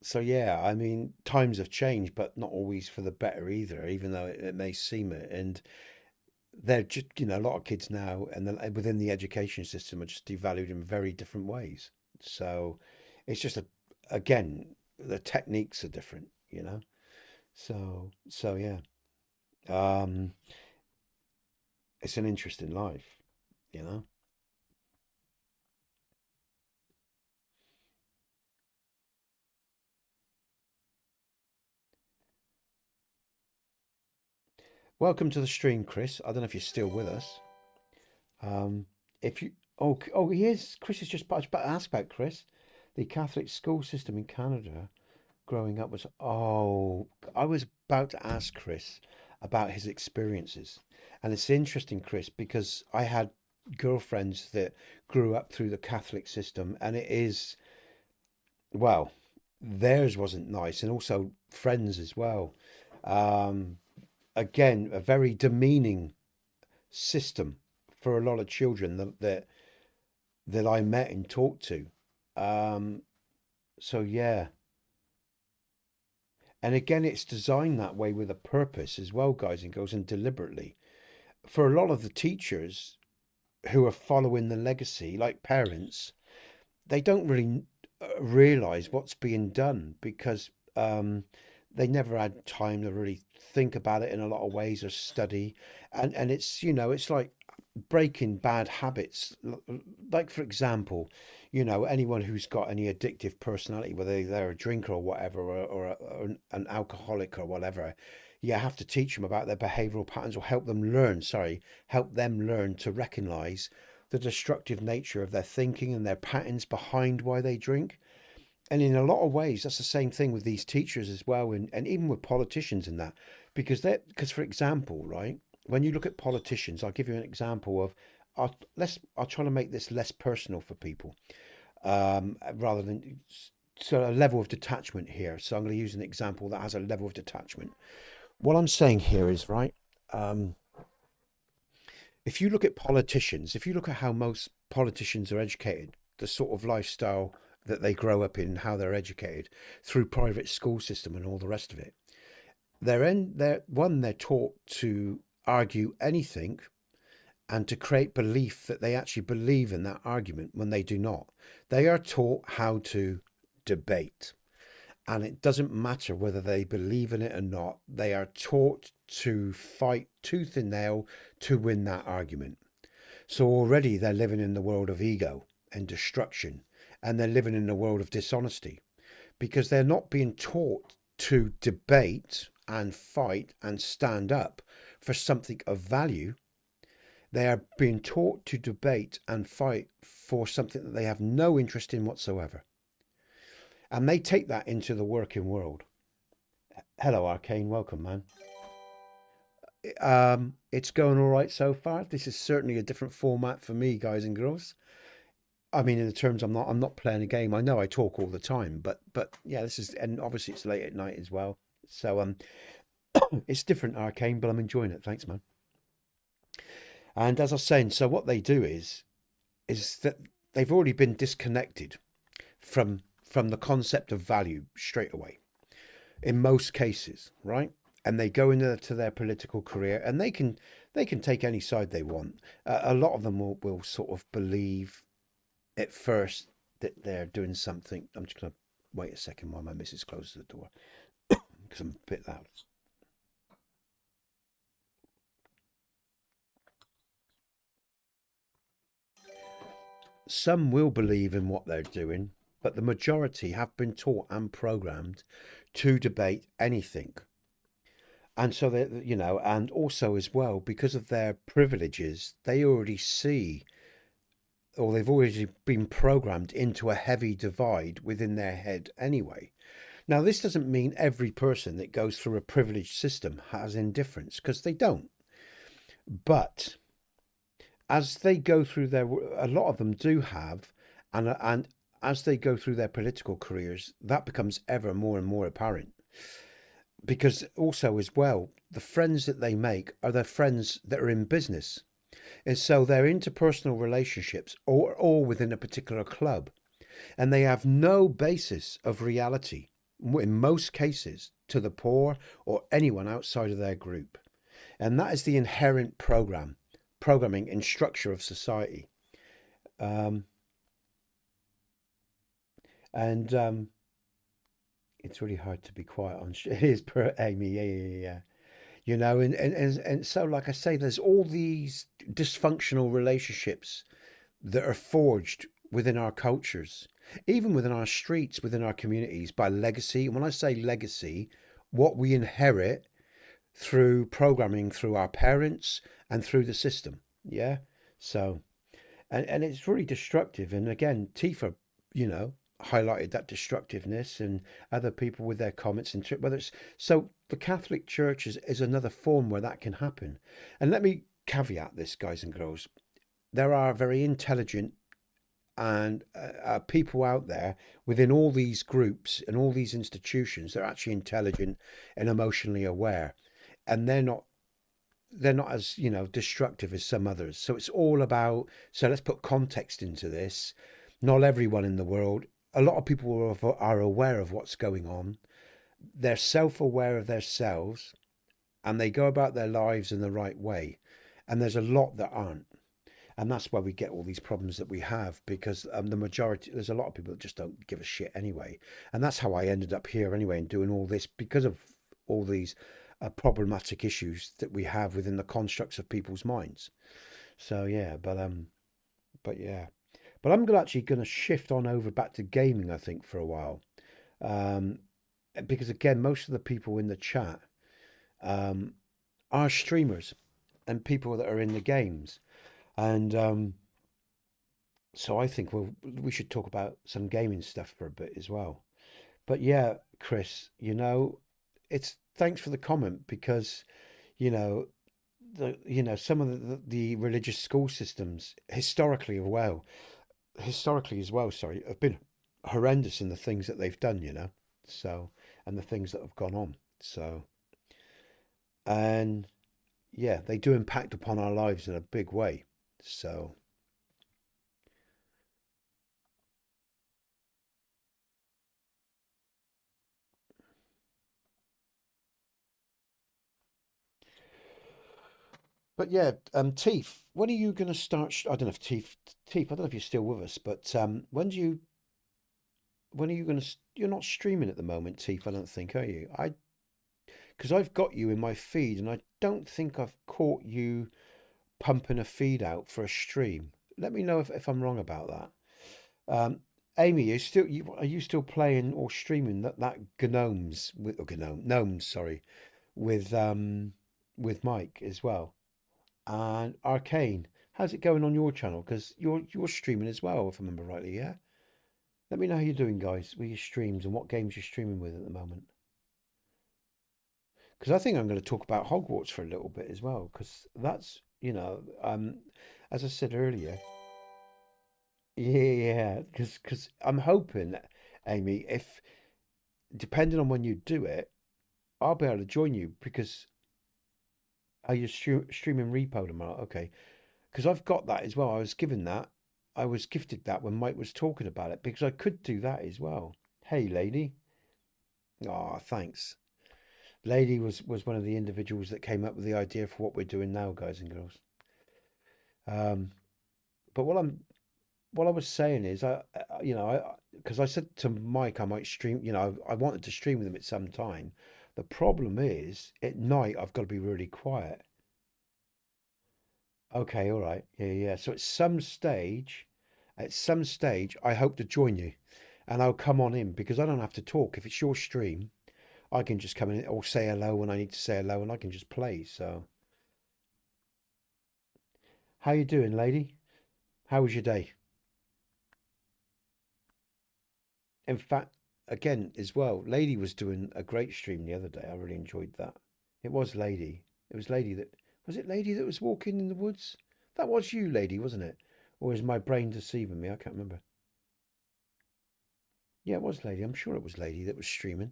so yeah, I mean, times have changed, but not always for the better either, even though it may seem it. And they're just, a lot of kids now and within the education system are just devalued in very different ways. So it's just again, the techniques are different. So yeah. Um, it's an interesting life, you know. Welcome to the stream, Chris. I don't know if you're still with us. Um, if you, oh, he is. Chris is just about to ask about Chris. The Catholic school system in Canada growing up was, oh, I was about to ask Chris about his experiences. And it's interesting, Chris, because I had girlfriends that grew up through the Catholic system, and it is, well, theirs wasn't nice, and also friends as well. Um, Again, a very demeaning system for a lot of children that I met and talked to. Um, so yeah, and again, it's designed that way with a purpose as well, guys and girls, and deliberately. For a lot of the teachers who are following the legacy, like parents, they don't really realize what's being done because they never had time to really think about it in a lot of ways or study. And it's, it's like breaking bad habits. Like, for example, anyone who's got any addictive personality, whether they're a drinker or whatever, or an alcoholic or whatever, you have to teach them about their behavioral patterns or help them learn to recognize the destructive nature of their thinking and their patterns behind why they drink. And in a lot of ways, that's the same thing with these teachers as well, and even with politicians and that, because for example, right, when you look at politicians, I'll give you an example of, I'll try to make this less personal for people, rather than so a level of detachment here. So I'm going to use an example that has a level of detachment. What I'm saying here is right. Um, if you look at politicians, if you look at how most politicians are educated, the sort of lifestyle that they grow up in, how they're educated through private school system and all the rest of it, they're taught to argue anything and to create belief that they actually believe in that argument when they do not. They are taught how to debate. And it doesn't matter whether they believe in it or not, they are taught to fight tooth and nail to win that argument. So already they're living in the world of ego and destruction, and they're living in the world of dishonesty because they're not being taught to debate and fight and stand up for something of value. They are being taught to debate and fight for something that they have no interest in whatsoever. And they take that into the working world. Hello, Arcane. Welcome, man. It's going all right so far. This is certainly a different format for me, guys and girls. I mean, in the terms, I'm not playing a game. I know I talk all the time, but yeah, this is, and obviously it's late at night as well. So it's different, Arcane, but I'm enjoying it. Thanks, man. And as I was saying, so what they do is that they've already been disconnected from the concept of value straight away in most cases, right? And they go into to their political career, and they can take any side they want. A lot of them will sort of believe at first that they're doing something. I'm just gonna wait a second while my missus closes the door because I'm a bit loud. Some will believe in what they're doing, but the majority have been taught and programmed to debate anything. And so they, and also as well, because of their privileges, they already see, or they've already been programmed into a heavy divide within their head anyway. Now, this doesn't mean every person that goes through a privileged system has indifference, because they don't. But as they go through a lot of them do have, and as they go through their political careers, that becomes ever more and more apparent. Because also as well, the friends that they make are their friends that are in business. And so their interpersonal relationships are all within a particular club. And they have no basis of reality, in most cases, to the poor or anyone outside of their group. And that is the inherent programming and structure of society. Um, and it's really hard to be quiet on. It is per Amy. Yeah, yeah, yeah. And so, like I say, there's all these dysfunctional relationships that are forged within our cultures, even within our streets, within our communities, by legacy. And when I say legacy, what we inherit through programming through our parents and through the system. Yeah. So, and it's really destructive. And again, Tifa, you know, highlighted that destructiveness, and other people with their comments and whether it's so the Catholic Church is another form where that can happen. And let me caveat this, guys and girls. There are very intelligent and people out there within all these groups and all these institutions that are actually intelligent and emotionally aware, and they're not as destructive as some others. So it's all about, so let's put context into this. Not everyone in the world, a lot of people are aware of what's going on. They're self-aware of themselves, and they go about their lives in the right way. And there's a lot that aren't, and that's why we get all these problems that we have, because the majority, there's a lot of people that just don't give a shit anyway. And that's how I ended up here anyway and doing all this, because of all these problematic issues that we have within the constructs of people's minds. So yeah, but yeah, but I'm actually going to shift on over back to gaming, I think, for a while, um, because again, most of the people in the chat um, are streamers and people that are in the games, and so I think we should talk about some gaming stuff for a bit as well. But yeah, Chris, it's thanks for the comment, because you know some of the religious school systems historically as well, sorry, have been horrendous in the things that they've done, so, and the things that have gone on. So, and yeah, they do impact upon our lives in a big way. So, but yeah, Teef, when are you going to start? I don't know if Teef, I don't know if you're still with us, but when are you going to? You're not streaming at the moment, Teef. I don't think, are you? Because I've got you in my feed, and I don't think I've caught you pumping a feed out for a stream. Let me know if I'm wrong about that. Amy, are you still playing or streaming that gnomes with or gnomes? Sorry, with Mike as well, and Arcane. How's it going on your channel? Because you're streaming as well, if I remember rightly. Yeah. Let me know how you're doing, guys, with your streams and what games you're streaming with at the moment. Because I think I'm going to talk about Hogwarts for a little bit as well. Because that's as I said earlier, yeah. Because I'm hoping, Amy, if depending on when you do it, I'll be able to join you. Because are you streaming Repo tomorrow? Okay. Because I've got that as well. I was given that. I was gifted that when Mike was talking about it, because I could do that as well. Hey, lady. Oh, thanks. Lady was one of the individuals that came up with the idea for what we're doing now, guys and girls. Um, but what I was saying is, because I said to Mike I might stream. I wanted to stream with him at some time. The problem is, at night I've got to be really quiet. Okay, all right, yeah, yeah. So at some stage, I hope to join you, and I'll come on in, because I don't have to talk. If it's your stream, I can just come in or say hello when I need to say hello, and I can just play. So, how you doing, lady? How was your day? In fact, again, as well, Lady was doing a great stream the other day. I really enjoyed that. It was Lady. It was Lady that was it Lady that was walking in the woods? That was you, Lady, wasn't it? Or is my brain deceiving me? I can't remember. Yeah, it was Lady. I'm sure it was Lady that was streaming.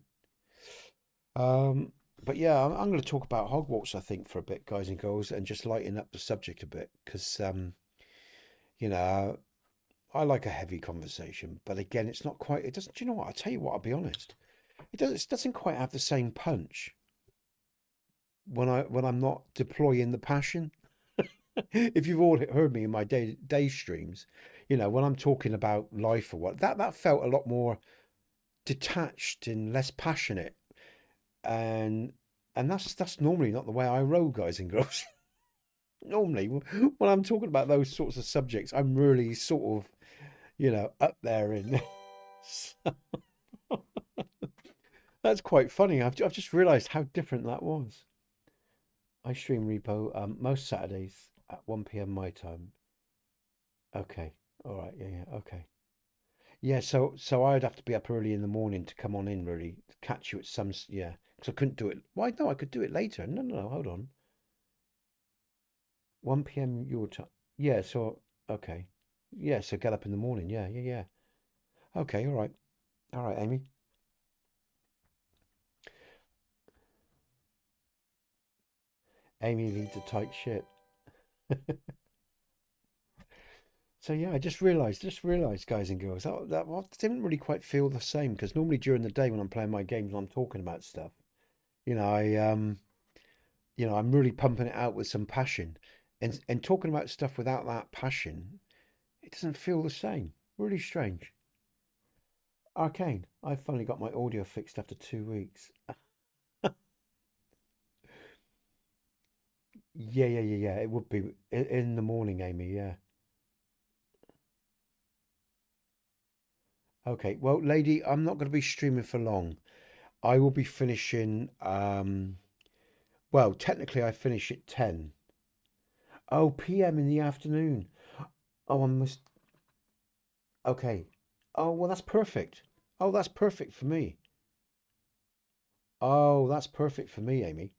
Um, but yeah, I'm going to talk about Hogwarts, I think, for a bit, guys and girls, and just lighten up the subject a bit, because you know, I like a heavy conversation, but again, it's not quite. It doesn't. Do you know what? I'll tell you what. I'll be honest. It doesn't quite have the same punch when I'm not deploying the passion. If you've all heard me in my day streams, when I'm talking about life or what, that felt a lot more detached and less passionate. And and that's normally not the way I roll, guys and girls. Normally, when I'm talking about those sorts of subjects, I'm really sort of, up there in. That's quite funny. I've just realised how different that was. I stream repo most Saturdays at 1 p.m. my time. Okay. All right. Yeah. Yeah. Okay. Yeah. So I'd have to be up early in the morning to come on in really to catch you at some. Yeah. Because I couldn't do it. Why? No, I could do it later. No. No. No. Hold on. 1 p.m. your time. Yeah. So okay. Yeah. So get up in the morning. Yeah. Yeah. Yeah. Okay. All right. All right, Amy. Amy leads a tight ship. So yeah, I just realized, guys and girls, that well, didn't really quite feel the same because normally during the day when I'm playing my games and I'm talking about stuff, you know, I I'm really pumping it out with some passion, and talking about stuff without that passion, it doesn't feel the same. Really strange. Arcane, I finally got my audio fixed after 2 weeks. Yeah, yeah, yeah, yeah. It would be in the morning, Amy. Yeah. Okay. Well, lady, I'm not going to be streaming for long. I will be finishing. Well, technically, I finish at 10. Oh, PM in the afternoon. Oh, I must. Okay. Oh, well, that's perfect. Oh, that's perfect for me. Oh, that's perfect for me, Amy.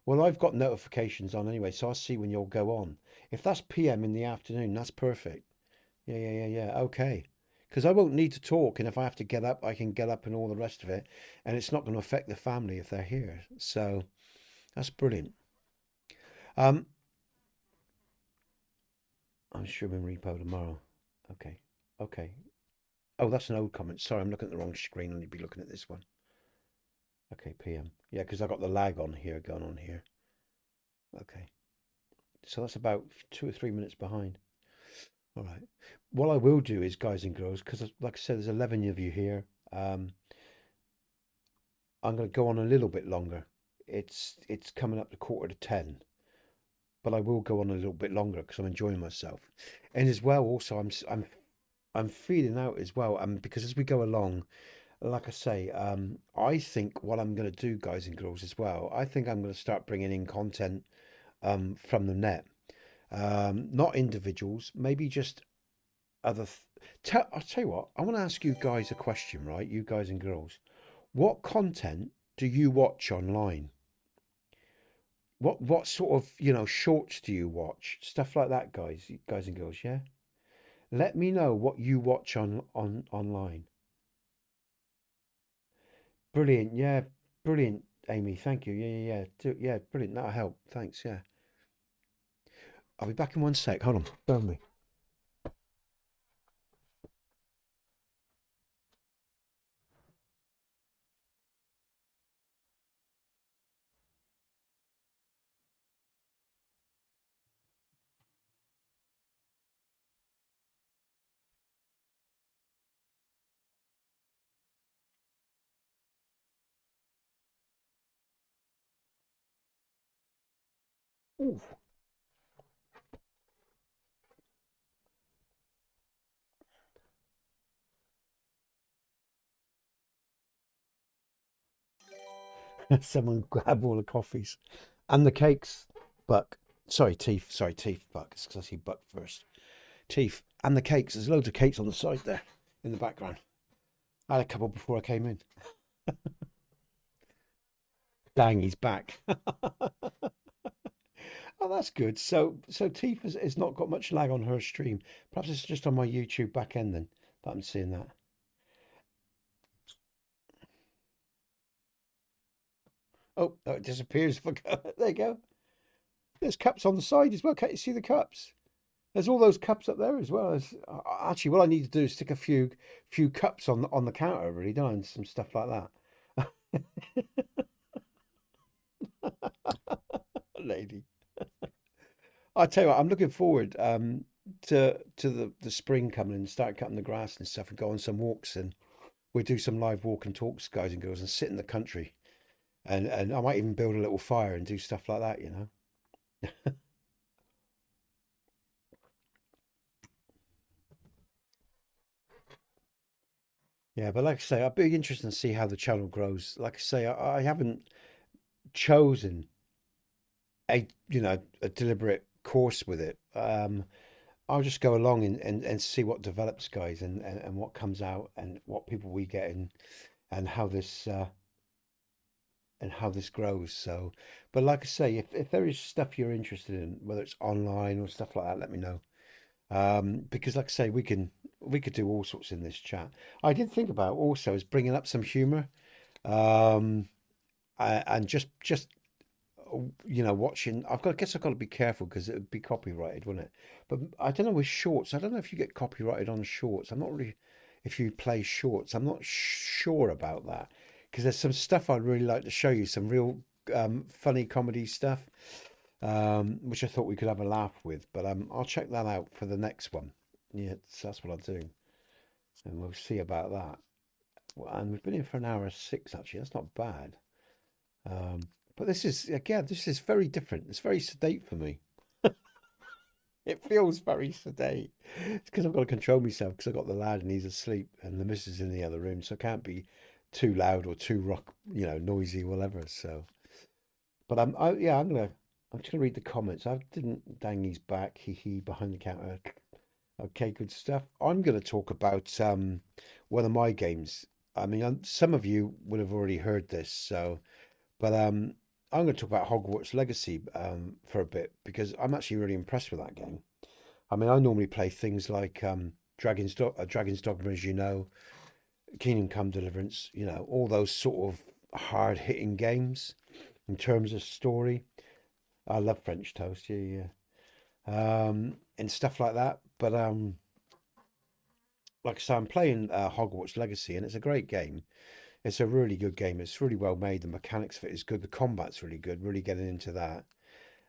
Well, I've got notifications on anyway, so I'll see when you'll go on. If that's PM in the afternoon, that's perfect. Yeah, yeah, yeah, yeah. Okay. Because I won't need to talk, and if I have to get up, I can get up and all the rest of it, and it's not going to affect the family if they're here. So that's brilliant. Um, I'm streaming repo tomorrow. Okay. Okay. Oh, that's an old comment. Sorry, I'm looking at the wrong screen. I need to be looking at this one. Okay, PM. Yeah, because I got the lag on here going on here. Okay. So that's about 2 or 3 minutes behind. All right. What I will do is, guys and girls, because like I said, there's 11 of you here. I'm going to go on a little bit longer. It's coming up to 9:45, but I will go on a little bit longer because I'm enjoying myself. And as well, also, I'm feeling out as well. Because as we go along, like I say, I think what I'm going to do, guys and girls, as well, I think I'm going to start bringing in content from the net. Not individuals, maybe just other. I'll tell you what, I want to ask you guys a question, right? You guys and girls, what content do you watch online? What sort of shorts do you watch? Stuff like that, guys and girls. Yeah, let me know what you watch on online. Brilliant. Yeah, brilliant, Amy. Thank you. Yeah, yeah, yeah. Yeah, brilliant. That'll help. Thanks. Yeah. I'll be back in one sec. Hold on. Bear with me. Ooh. Someone grab all the coffees and the cakes. Buck. Sorry, teeth. Sorry, teeth. Buck. It's because I see Buck first. Teeth and the cakes. There's loads of cakes on the side there in the background. I had a couple before I came in. Dang, he's back. Oh, that's good. So Teeth has not got much lag on her stream. Perhaps it's just on my YouTube back end then that I'm seeing that. Oh, oh, it disappears. There you go. There's cups on the side as well. Can't you see the cups? There's all those cups up there as well. As actually, what I need to do is stick a few cups on the counter, really, don't I? And some stuff like that. Lady, I tell you what, I'm looking forward to the spring coming and start cutting the grass and stuff and go on some walks and we'll do some live walk and talks, guys and girls, and sit in the country. and I might even build a little fire and do stuff like that, you know. Yeah, but like I say, I'd be interested to see how the channel grows. Like I say, I haven't chosen a deliberate course with it. I'll just go along and see what develops, guys, and what comes out and what people we get in and how this grows. So, but like I say, if there is stuff you're interested in, whether it's online or stuff like that, let me know. Because like I say, we could do all sorts in this chat. I did think about also is bringing up some humor, um, and just watching. I guess I've got to be careful because it would be copyrighted, wouldn't it? But I don't know with shorts. I don't know if you get copyrighted on shorts. I'm not really if you play shorts. I'm not sure about that because there's some stuff I'd really like to show you. Some real funny comedy stuff, which I thought we could have a laugh with. But I'll check that out for the next one. Yeah, so that's what I'll do, and we'll see about that. Well, and we've been in for an hour six actually. That's not bad. Um, but this is again, this is very different. It's very sedate for me. It feels very sedate. It's because I've got to control myself because I've got the lad and he's asleep and the missus in the other room, so I can't be too loud or too noisy, whatever. So, but yeah, I'm just gonna read the comments. I didn't dang he's back, he behind the counter. Okay, good stuff. I'm gonna talk about one of my games. I mean, some of you would have already heard this, so. But I'm going to talk about Hogwarts Legacy for a bit because I'm actually really impressed with that game. I mean, I normally play things like Dragon's Dogma, as you know, Kingdom Come Deliverance, all those sort of hard-hitting games in terms of story. I love French toast, yeah, yeah, and stuff like that. But like I say, I'm playing Hogwarts Legacy, and it's a great game. It's a really good game. It's really well made. The mechanics of it is good. The combat's really good. Really getting into that.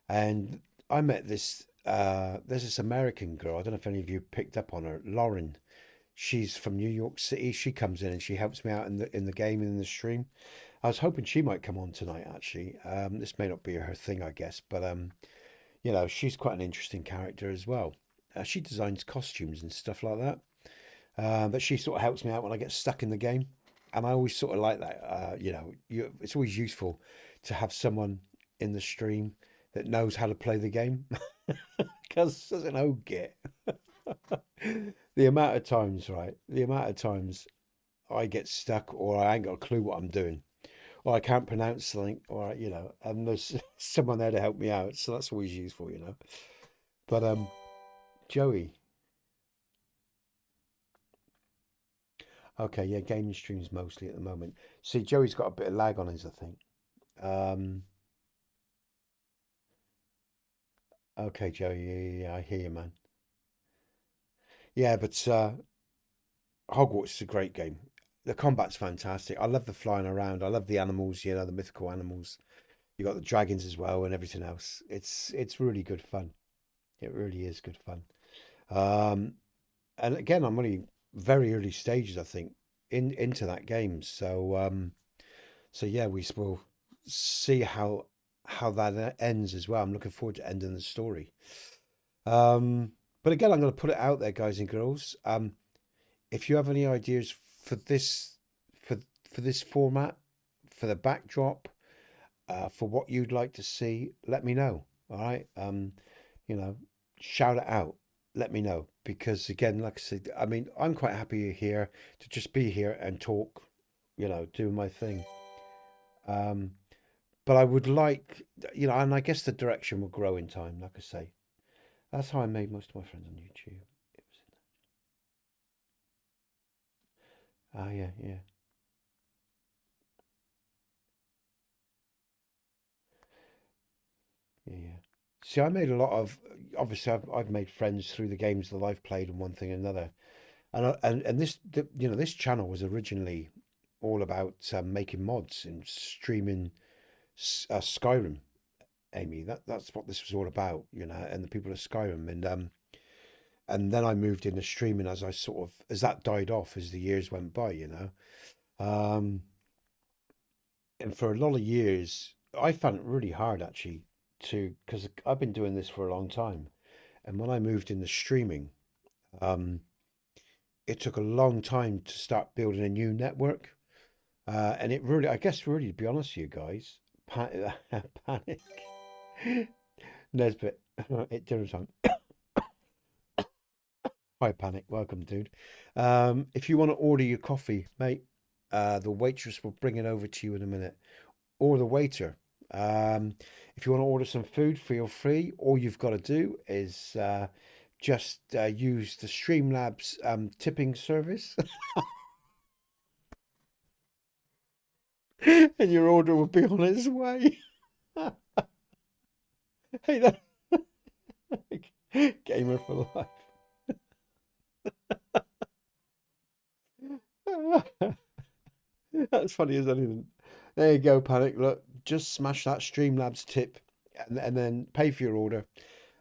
And I met there's this American girl. I don't know if any of you picked up on her, Lauren. She's from New York City. She comes in and she helps me out in the game and in the stream. I was hoping she might come on tonight, actually. This may not be her thing, I guess, but she's quite an interesting character as well. She designs costumes and stuff like that. But she sort of helps me out when I get stuck in the game, and I always sort of like that. It's always useful to have someone in the stream that knows how to play the game, because as an old git, the amount of times, right? The amount of times I get stuck, or I ain't got a clue what I'm doing, or I can't pronounce something, or and there's someone there to help me out, so that's always useful. But Joey, okay, yeah, gaming streams mostly at the moment. See, Joey's got a bit of lag on his, I think. Um, okay, Joey, yeah, yeah, yeah, I hear you, man. Yeah, but Hogwarts is a great game. The combat's fantastic. I love the flying around. I love the animals, the mythical animals. You got the dragons as well and everything else. It's really good fun. It really is good fun. Um, and again, I'm only very early stages, I think, into that game. So yeah, we will see how that ends as well. I'm looking forward to ending the story. Um, but again, I'm going to put it out there, guys and girls. If you have any ideas for for for this format, for the backdrop, for what you'd like to see, let me know. All right. You know, shout it out. Let me know because again, like I said, I mean, I'm quite happy here to just be here and talk. Do my thing. Um, but I would like, and I guess the direction will grow in time. Like I say, that's how I made most of my friends on YouTube. It was yeah, yeah, yeah, yeah. See, I made a lot of. Obviously, I've made friends through the games that I've played and one thing and another. And this channel was originally all about making mods and streaming Skyrim. Amy, that's what this was all about, and the people of Skyrim, and then I moved into streaming as I sort of as that died off as the years went by. Um, And for a lot of years, I found it really hard actually because I've been doing this for a long time. And when I moved into streaming, um, it took a long time to start building a new network. And it really, I guess, really, to be honest with you guys, panic, Nesbit, at dinner time. Hi, Panic. Welcome, dude. If you want to order your coffee, mate, the waitress will bring it over to you in a minute, or the waiter. Um, if you want to order some food, feel free. All you've got to do is just use the StreamLabs tipping service, and your order will be on its way. Hey, that gamer for life. That's funny as anything. There you go, Panic. Look, just smash that Streamlabs tip and then pay for your order.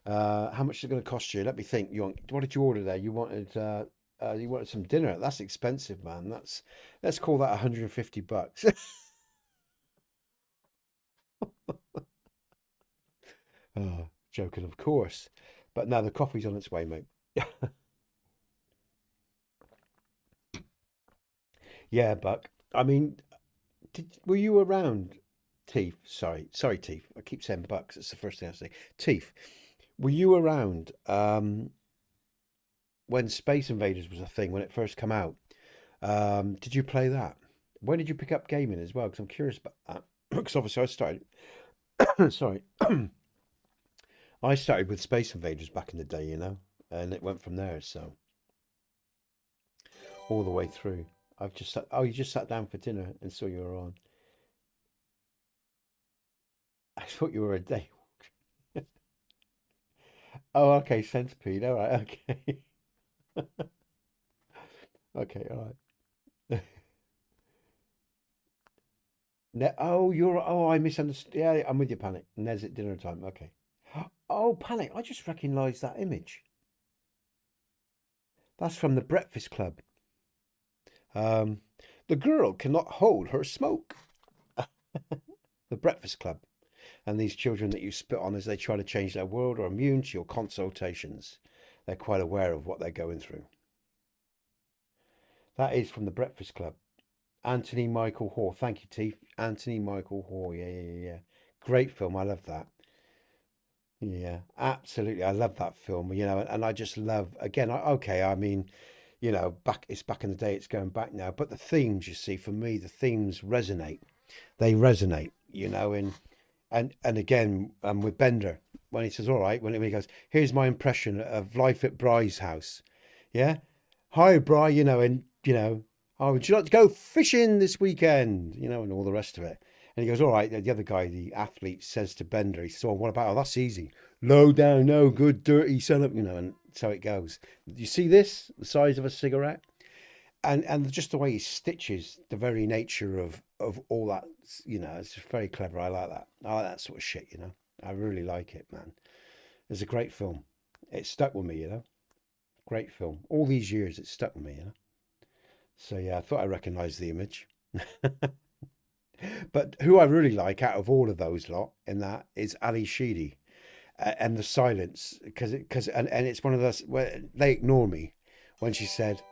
How much is it going to cost you? Let me think. What did you order there? You wanted some dinner. That's expensive, man. Let's call that 150 bucks. Oh, joking, of course. But now the coffee's on its way, mate. Yeah, Buck. I mean, were you around, Teeth? Sorry, Teeth. I keep saying Bucks. It's the first thing I say. Teeth. Were you around when Space Invaders was a thing when it first came out? Did you play that? When did you pick up gaming as well? Because I'm curious about that. Because obviously I started. Sorry, I started with Space Invaders back in the day, and it went from there. So all the way through. I've just sat. Oh, you just sat down for dinner and saw you were on. I thought you were a day. Oh, okay, Centipede. All right, okay, okay, all right. I misunderstood. Yeah, I'm with you, Panic. Nez at dinner time. Okay. Oh, Panic, I just recognised that image. That's from the Breakfast Club. Um, the girl cannot hold her smoke. The Breakfast Club. And these children that you spit on as they try to change their world are immune to your consultations. They're quite aware of what they're going through. That is from the Breakfast Club. Anthony Michael Hall. Thank you, Teeth. Anthony Michael Hall. Yeah. Great film. I love that. Yeah, absolutely. I love that film, and I just love, again, okay, I mean, it's back in the day, it's going back now, but the themes, you see, for me, the themes resonate. They resonate, and again, with Bender, when he says, all right, when he goes, here's my impression of life at Bry's house. Yeah. Hi, Bry, oh, would you like to go fishing this weekend? And all the rest of it. And he goes, all right. The other guy, the athlete, says to Bender, he says, oh, what about, oh, that's easy. Low down, no good, dirty son of, and so it goes. You see this? The size of a cigarette? And just the way he stitches the very nature of all that, it's just very clever. I like that. I like that sort of shit, I really like it, man. It's a great film. It stuck with me. Great film. All these years, it stuck with me. So yeah, I thought I recognised the image. But who I really like out of all of those lot in that is Ali Sheedy, and the silence, and it's one of those where they ignore me when she said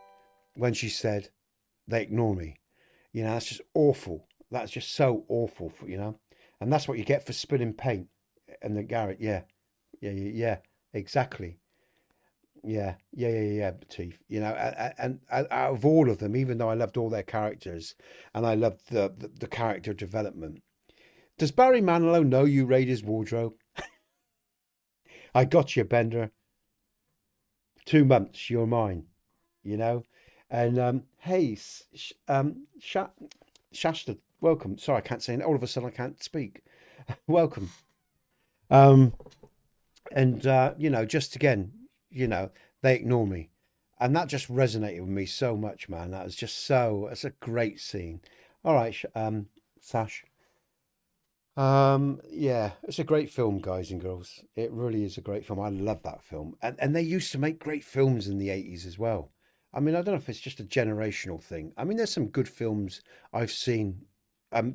they ignore me. That's just awful. That's just so awful and that's what you get for spilling paint and the Garrett. Yeah, exactly. Yeah, Teeth. And out of all of them, even though I loved all their characters and I loved the character development, does Barry Manilow know you raid his wardrobe? I got you, Bender. 2 months, you're mine. You know, and hey, Shasta, welcome. Sorry, I can't say it. All of a sudden, I can't speak. Welcome. Um, and just again, you know, they ignore me, and that just resonated with me so much, man. That was just so. It's a great scene. All right, Sash. Yeah, it's a great film, guys and girls. It really is a great film. I love that film, and they used to make great films in the 80s as well. I mean, I don't know if it's just a generational thing. I mean, there's some good films I've seen.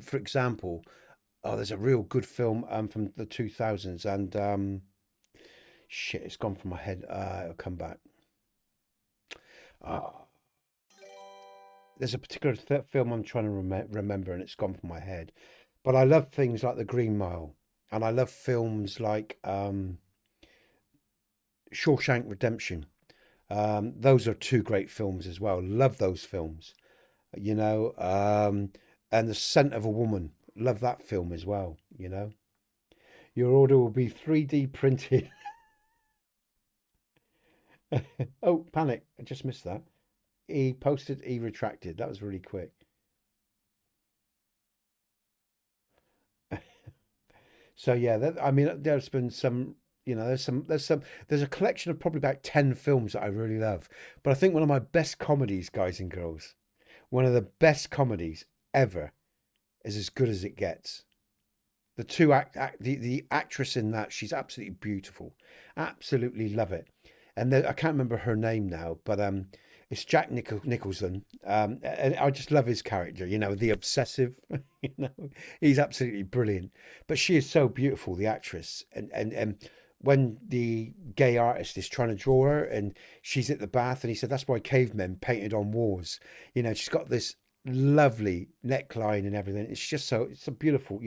For example, oh, there's a real good film from the 2000s, and shit, it's gone from my head. It'll come back. Uh, there's a particular film I'm trying to remember, and it's gone from my head. But I love things like The Green Mile, and I love films like Shawshank Redemption. Those are two great films as well. Love those films, you know. And The Scent of a Woman. Love that film as well, you know. Your order will be 3D printed. Oh, panic. I just missed that. He posted, he retracted. That was really quick. So yeah, I mean, there's been some, there's a collection of probably about 10 films that I really love. But I think one of my best comedies, guys and girls, one of the best comedies ever is As Good as It Gets. The two the actress in that, she's absolutely beautiful. Absolutely love it. And I can't remember her name now, but it's Jack Nicholson. And I just love his character, the obsessive, you know, he's absolutely brilliant. But she is so beautiful, the actress. And when the gay artist is trying to draw her and she's at the bath, and he said that's why cavemen painted on walls. She's got this lovely neckline and everything. It's a beautiful,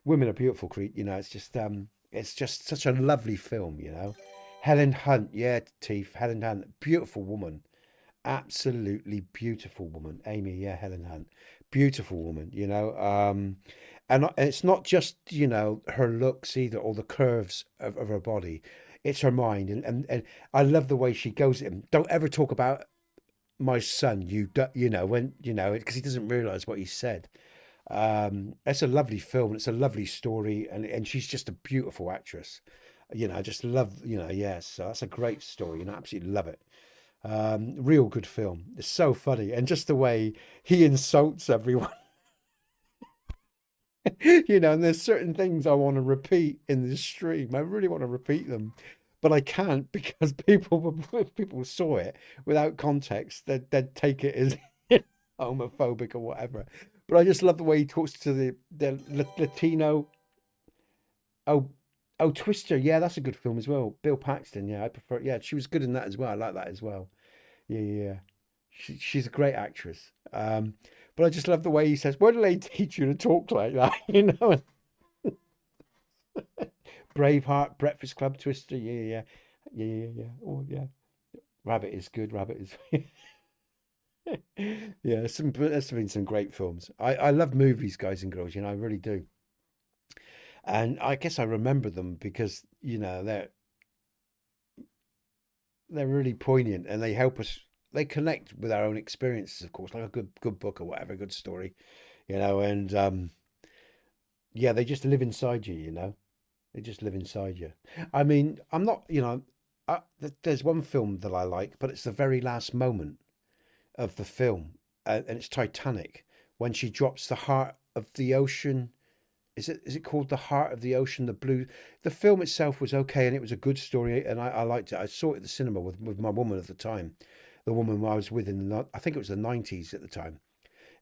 women are beautiful, it's just such a lovely film. Helen Hunt, yeah, Teeth, Helen Hunt, beautiful woman, absolutely beautiful woman. Amy, yeah, Helen Hunt, beautiful woman. And it's not just, her looks either, or the curves of her body. It's her mind. And I love the way she goes at him. Don't ever talk about my son, when, because he doesn't realize what he said. It's a lovely film. It's a lovely story. And she's just a beautiful actress. I just love, yes. So that's a great story. Absolutely love it. Real good film. It's so funny. And just the way he insults everyone, and there's certain things I want to repeat in this stream. I really want to repeat them, but I can't because if people saw it without context, they'd take it as homophobic or whatever. But I just love the way he talks to the Latino. Oh, oh, Twister. Yeah, that's a good film as well. Bill Paxton. Yeah, I prefer. Yeah, she was good in that as well. I like that as well. Yeah, yeah, yeah. She's a great actress. But I just love the way he says, "Where did they teach you to talk like that?" Braveheart, Breakfast Club, Twister. Yeah, yeah, yeah, yeah, yeah, yeah. Oh, yeah. Rabbit is good. Rabbit is. Yeah, there's been some great films. I love movies, guys and girls. I really do. And I guess I remember them because they're really poignant, and they help us. They connect with our own experiences, of course, like a good book or whatever, a good story, and yeah, they just live inside you. They just live inside you. I mean, I'm not, there's one film that I like, but it's the very last moment of the film, and it's Titanic, when she drops the heart of the ocean. Is it called The Heart of the Ocean? The blue. The film itself was okay, and it was a good story, and I liked it. I saw it at the cinema with my woman at the time, the woman I was with I think it was the 90s at the time.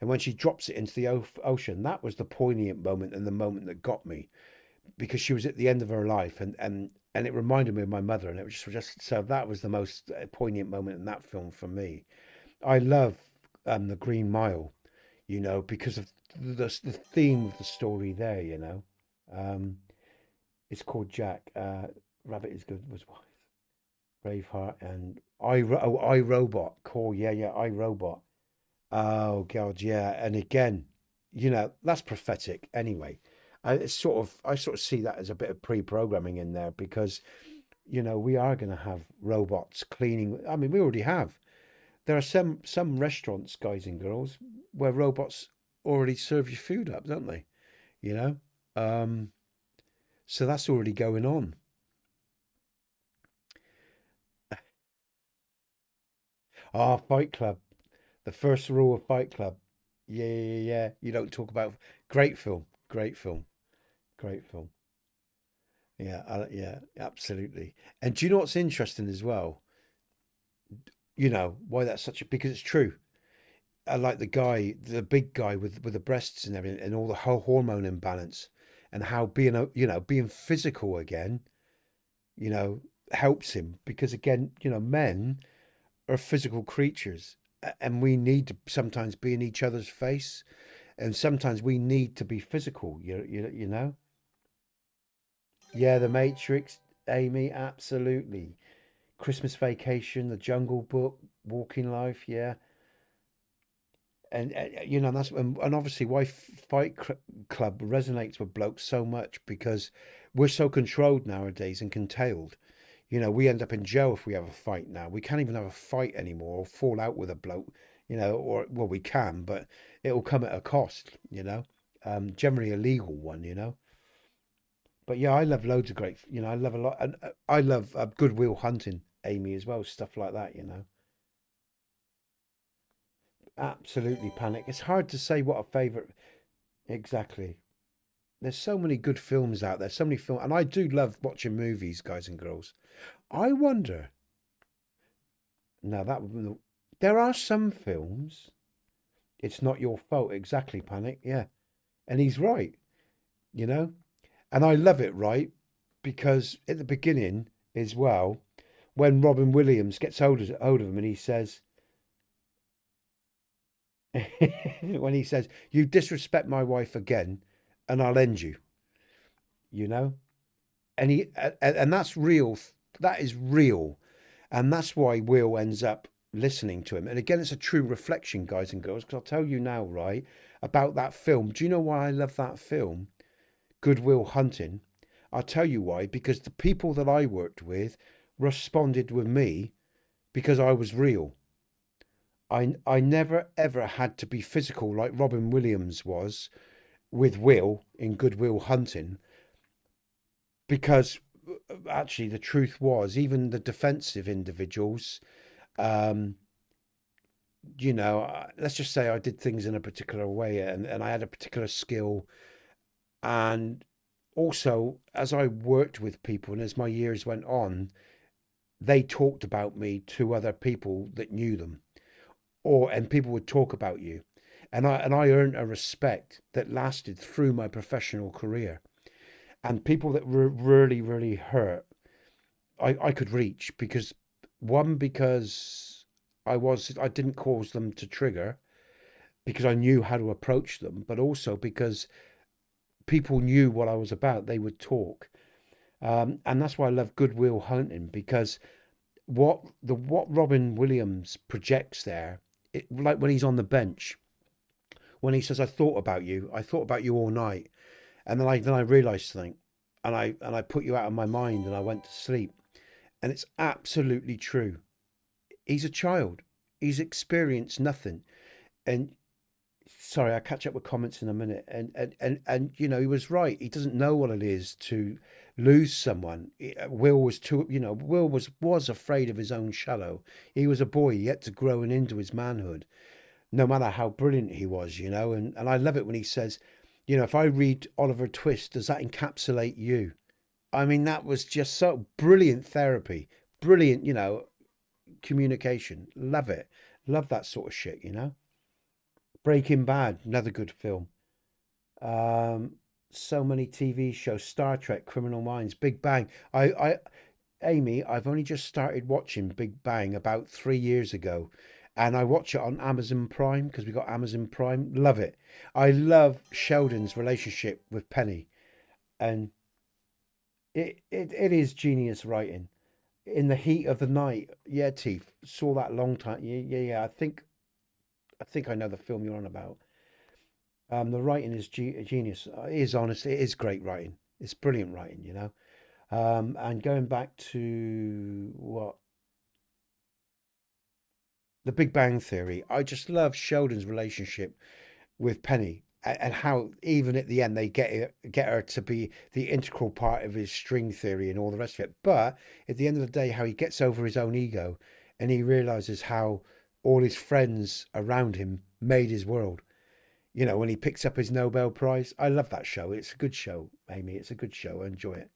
And when she drops it into the ocean, that was the poignant moment, and the moment that got me, because she was at the end of her life, and it reminded me of my mother, and it was just so that was the most poignant moment in that film for me. I love The Green Mile, because of the theme of the story there. Um, it's called Jack. Rabbit is good was wife. Braveheart and I Robot. Core, yeah, yeah, I Robot. Oh God, yeah. And again, that's prophetic. Anyway, I sort of see that as a bit of pre-programming in there because we are going to have robots cleaning. I mean, we already have. There are some restaurants, guys and girls, where robots already serve your food up, don't they? You know, um, so that's already going on. Ah, Fight Club, the first rule of Fight Club. Yeah, yeah, yeah. Yeah. You don't talk about great film, great film, great film. Yeah, yeah, absolutely. And do you know what's interesting as well? Why that's such a because it's true. I like the guy, the big guy with the breasts and everything, and all the whole hormone imbalance, and how being being physical again, you know, helps him because again, men are physical creatures, and we need to sometimes be in each other's face, and sometimes we need to be physical. You know. Yeah, The Matrix, Amy, absolutely. Christmas Vacation, The Jungle Book, Walking Life, yeah. And and obviously why Club resonates with blokes so much because we're so controlled nowadays and contained. We end up in jail if we have a fight now. We can't even have a fight anymore or fall out with a bloke, or well, we can, but it'll come at a cost, generally a legal one. But yeah, I love loads of great, I love a lot, and I love Goodwill Hunting, Amy, as well, stuff like that. Absolutely panic. It's hard to say what a favorite exactly. There's so many good films out there, so many films, and I do love watching movies, guys and girls. I wonder. Now that would be there are some films. It's not your fault, exactly, panic. Yeah, and he's right. You know, and I love it, right? Because at the beginning as well, when Robin Williams gets hold of him and he says, when he says, "You disrespect my wife again, and I'll end you," you know, and that's real. That is real, and that's why Will ends up listening to him. And again, it's a true reflection, guys and girls. Because I'll tell you now, right, about that film. Do you know why I love that film, Goodwill Hunting? I'll tell you why. Because the people that I worked with responded with me because I was real. I never ever had to be physical like Robin Williams was with Will in Goodwill Hunting because actually the truth was even the defensive individuals, um, let's just say I did things in a particular way and I had a particular skill. And also, as I worked with people and as my years went on, they talked about me to other people that knew them, and people would talk about you. And I earned a respect that lasted through my professional career. And people that were really, really hurt, I could reach because I didn't cause them to trigger because I knew how to approach them, but also because people knew what I was about. They would talk, and that's why I love Goodwill Hunting because what Robin Williams projects there, like when he's on the bench, when he says, I thought about you all night, and then I realised something, and I put you out of my mind, and I went to sleep, and it's absolutely true. He's a child. He's experienced nothing, and sorry, I'll catch up with comments in a minute. And he was right. He doesn't know what it is to lose someone. Will was too, Will was afraid of his own shadow. He was a boy. He had to grow into his manhood, no matter how brilliant he was, And I love it when he says, if I read Oliver Twist, does that encapsulate you? I mean, that was just so brilliant therapy, brilliant, communication. Love it. Love that sort of shit. Breaking Bad, another good film. Um, so many TV shows, Star Trek, Criminal Minds, Big Bang. Amy, I've only just started watching Big Bang about 3 years ago, and I watch it on Amazon Prime because we got Amazon Prime. Love it. I love Sheldon's relationship with Penny, and it is genius writing. In the heat of the night, yeah, Teeth saw that long time. Yeah, yeah, yeah. I think I know the film you're on about. The writing is genius. It is honest. It is great writing. It's brilliant writing. And going back to what the Big Bang Theory, I just love Sheldon's relationship with Penny and how even at the end they get her to be the integral part of his string theory and all the rest of it. But at the end of the day, how he gets over his own ego and he realizes how all his friends around him made his world. When he picks up his Nobel Prize. I love that show. It's a good show, Amy. It's a good show. I enjoy it.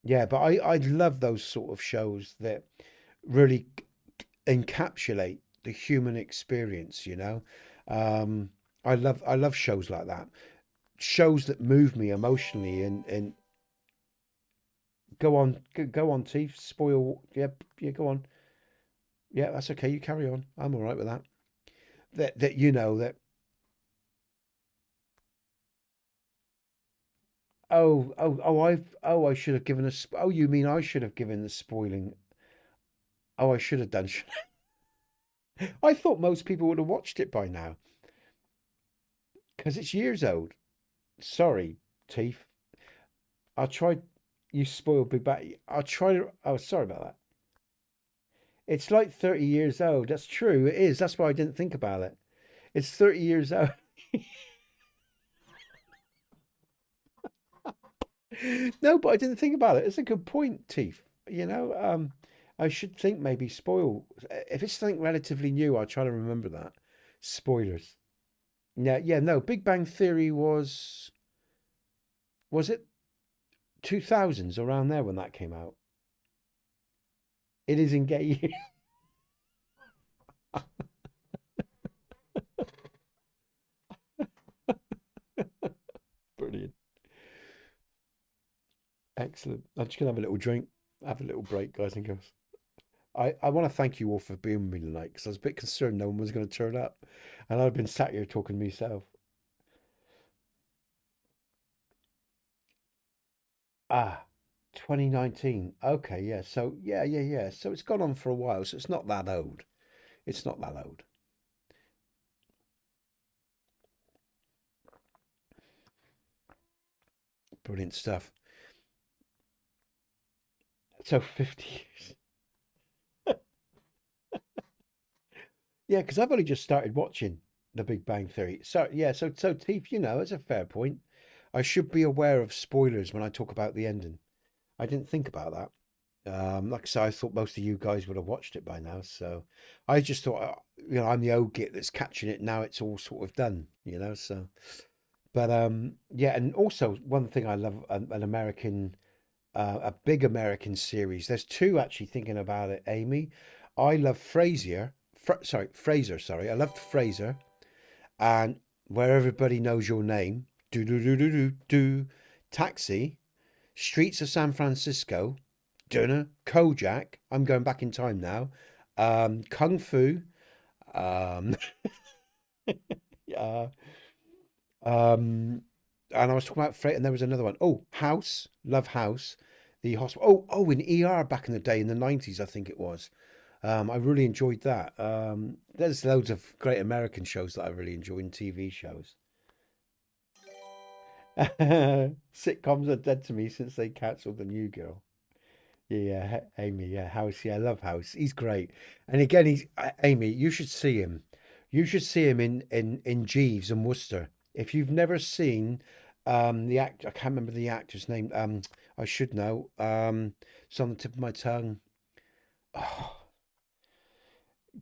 Yeah, but I love those sort of shows that really encapsulate. the human experience, you know. Um, I love shows like that. Shows that move me emotionally and go on, Teeth. Spoil, yeah, yeah, go on. Yeah, that's okay. You carry on. I'm all right with that. That you know that. I should have given us. Oh, you mean I should have given the spoiling? Oh, I should have done. I thought most people would have watched it by now because it's years old. Sorry, Teeth. I tried. You spoiled Big Bang. I tried. Oh, sorry about that. It's like 30 years old. That's true. It is. That's why I didn't think about it. It's 30 years old. No, but I didn't think about it. It's a good point, Teeth. You know, I should think maybe spoil. If it's something relatively new, I'll try to remember that. Spoilers. Yeah, yeah, no. Big Bang Theory was it 2000s around there when that came out? It is in gay years. Brilliant. Excellent. I'm just gonna have a little drink, have a little break, guys and girls. I want to thank you all for being with me tonight because I was a bit concerned no one was going to turn up, and I've been sat here talking to myself. Ah, 2019. Okay, yeah. So yeah, yeah, yeah. So it's gone on for a while, so it's not that old. It's not that old. Brilliant stuff. So 50 years. Yeah, because I've only just started watching The Big Bang Theory. So yeah, so Teef, you know, it's a fair point. I should be aware of spoilers when I talk about the ending. I didn't think about that. Like I said, I thought most of you guys would have watched it by now. So I just thought, I'm the old git that's catching it now. It's all sort of done, you know. So, but yeah, and also one thing I love an American, a big American series. There's two actually thinking about it, Amy. I love Fraser. Sorry, I loved Fraser, and Where Everybody Knows Your Name. Do do do do do do. Taxi. Streets of San Francisco. Dunno. Kojak. I'm going back in time now. Kung Fu. Um, uh, and I was talking about freight, and there was another one. Oh, House. Love House. The hospital. Oh, in ER back in the day in the 90s, I think it was. I really enjoyed that. There's loads of great American shows that I really enjoy in TV shows. Sitcoms are dead to me since they cancelled the New Girl. Yeah, Amy. Yeah, House. Yeah, I love House. He's great. And again, Amy. You should see him. You should see him in Jeeves and Worcester. If you've never seen the act, I can't remember the actor's name. I should know. It's on the tip of my tongue.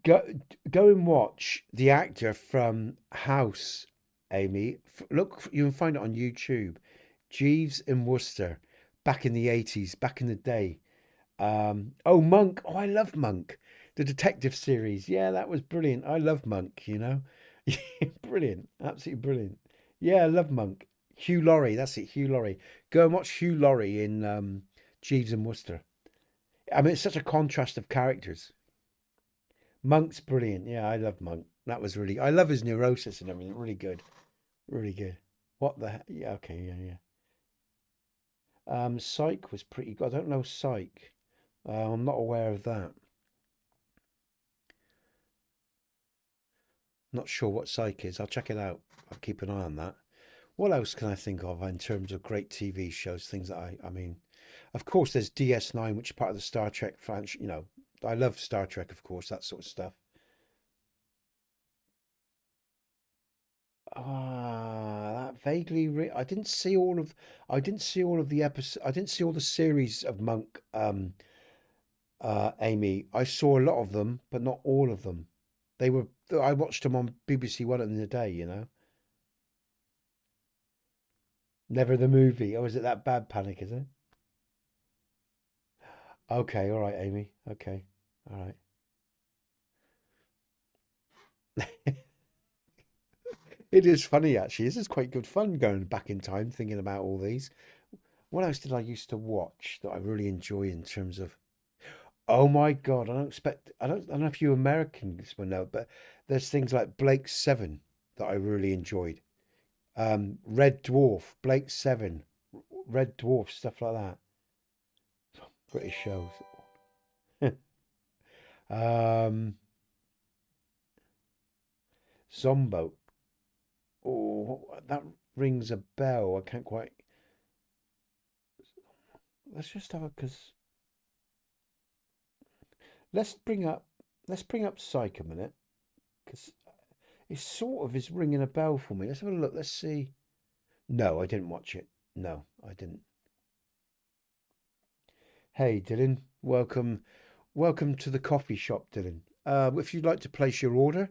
Go go and watch the actor from House, Amy. Look, you can find it on YouTube. Jeeves in Worcester, back in the 80s, back in the day. Oh, Monk. Oh, I love Monk. The detective series. Yeah, that was brilliant. I love Monk, you know. Brilliant. Absolutely brilliant. Yeah, I love Monk. Hugh Laurie. That's it, Hugh Laurie. Go and watch Hugh Laurie in Jeeves and Worcester. I mean, it's such a contrast of characters. Monk's brilliant. Yeah, I love Monk. That was really. I love his neurosis and everything. Really good. Really good. What the? Yeah. Okay. Yeah. Yeah. Psych was pretty good. I don't know Psych. I'm not aware of that. Not sure what Psych is. I'll check it out. I'll keep an eye on that. What else can I think of in terms of great TV shows? Things that I mean, of course, there's DS9, which is part of the Star Trek franchise. You know, I love Star Trek, of course, that sort of stuff. That vaguely. I didn't see all of. I didn't see all of the episodes. I didn't see all the series of Monk. Amy. I saw a lot of them, but not all of them. They were. I watched them on BBC One in the day. You know. Never the movie. Oh, is it that bad? Panic? Is it? Okay. All right, Amy. Okay. All right. It is funny actually. This is quite good fun going back in time, thinking about all these. What else did I used to watch that I really enjoy in terms of? Oh my God, I don't know if you Americans will know, but there's things like Blake Seven that I really enjoyed. Red Dwarf, Blake Seven, Red Dwarf, stuff like that. British shows. um, Zombo. Oh, that rings a bell. I can't quite. Let's just have a because let's bring up let's bring up Psych a minute because it sort of is ringing a bell for me. Let's have a look. Let's see. No, I didn't watch it. No, I didn't. Hey, Dylan. Welcome to the coffee shop, Dylan. If you'd like to place your order,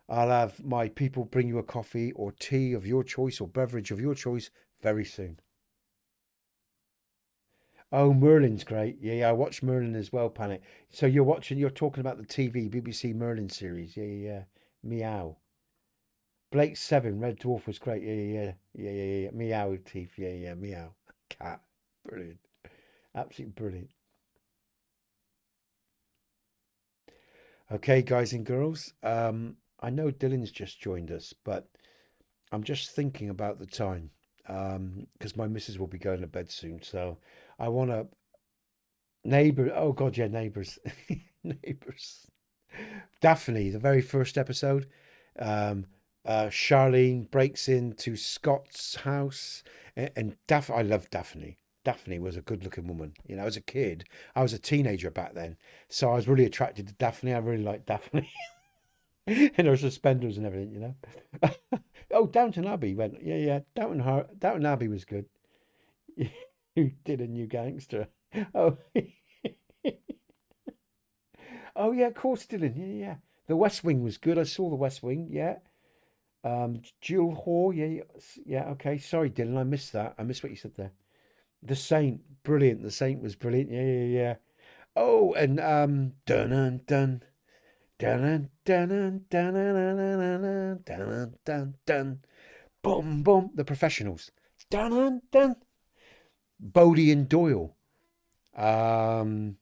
I'll have my people bring you a coffee or tea of your choice or beverage of your choice very soon. Oh, Merlin's great. Yeah, yeah, I watched Merlin as well, Panic. So you're talking about the TV BBC Merlin series. Yeah, yeah, yeah. Meow. Blake Seven, Red Dwarf was great. Yeah, yeah, yeah, yeah, yeah, yeah. Meow teeth. Yeah, yeah, meow. Cat. Brilliant. Absolutely brilliant. Okay, guys and girls. I know Dylan's just joined us, but I'm just thinking about the time. Because my missus will be going to bed soon. So I want to neighbor. Oh God, yeah, neighbors, neighbors. Daphne, the very first episode. Um, Charlene breaks into Scott's house, and I love Daphne. Daphne was a good-looking woman. You know, as a kid, I was a teenager back then, so I was really attracted to Daphne. I really liked Daphne and her suspenders and everything. You know. Oh, Downton Abbey went. Yeah, yeah. Downton Abbey was good. You did a new gangster. Oh, oh yeah, of course, Dylan. Yeah, yeah. The West Wing was good. I saw the West Wing. Yeah. Jewel Hall. Yeah, yeah, yeah. Okay. Sorry, Dylan. I missed that. I missed what you said there. The Saint. Brilliant. The Saint was brilliant. Yeah, yeah, yeah. Oh, and dun dun dun dun dun dun dun dun dun dun dun dun boom boom. The Professionals. Dun dun dun. Bodie and Doyle. Um,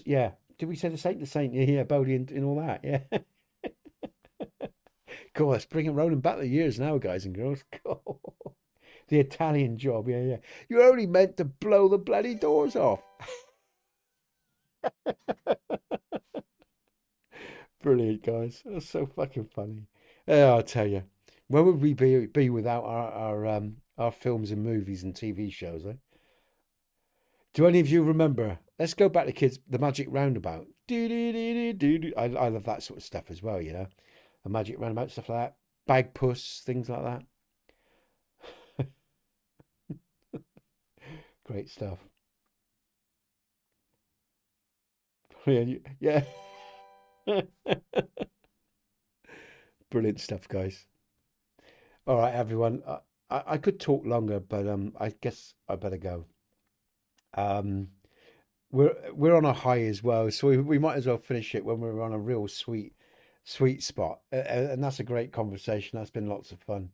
yeah. Did we say the Saint? The Saint. Yeah, yeah. Bodie and all that. Yeah. Cool. Let's bring it rolling back the years now, guys and girls. Cool. The Italian Job. Yeah, yeah. You're only meant to blow the bloody doors off. Brilliant, guys. That's so fucking funny. Yeah, I'll tell you. Where would we be without our films and movies and TV shows, eh? Do any of you remember? Let's go back to kids. The Magic Roundabout. Do do do do do. I love that sort of stuff as well. You know, a Magic Roundabout stuff like that. Bagpuss, things like that. Great stuff. Yeah, yeah. Brilliant stuff, guys. All right, everyone. I could talk longer, but I guess I better go. Um, we're on a high as well, so we might as well finish it when we're on a real sweet spot. And that's a great conversation. That's been lots of fun.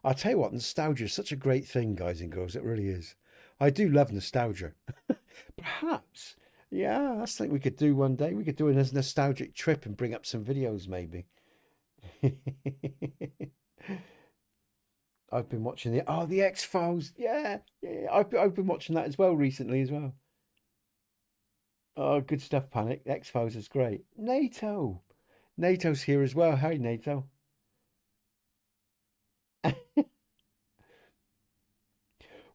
I'll tell you what, nostalgia is such a great thing, guys and girls. It really is. I do love nostalgia. Perhaps, yeah, that's something we could do one day. We could do a nostalgic trip and bring up some videos, maybe. I've been watching the X-Files. Yeah, yeah. I've been watching that as well recently as well. Oh, good stuff, Panic. X-Files is great. NATO's here as well. Hey, NATO.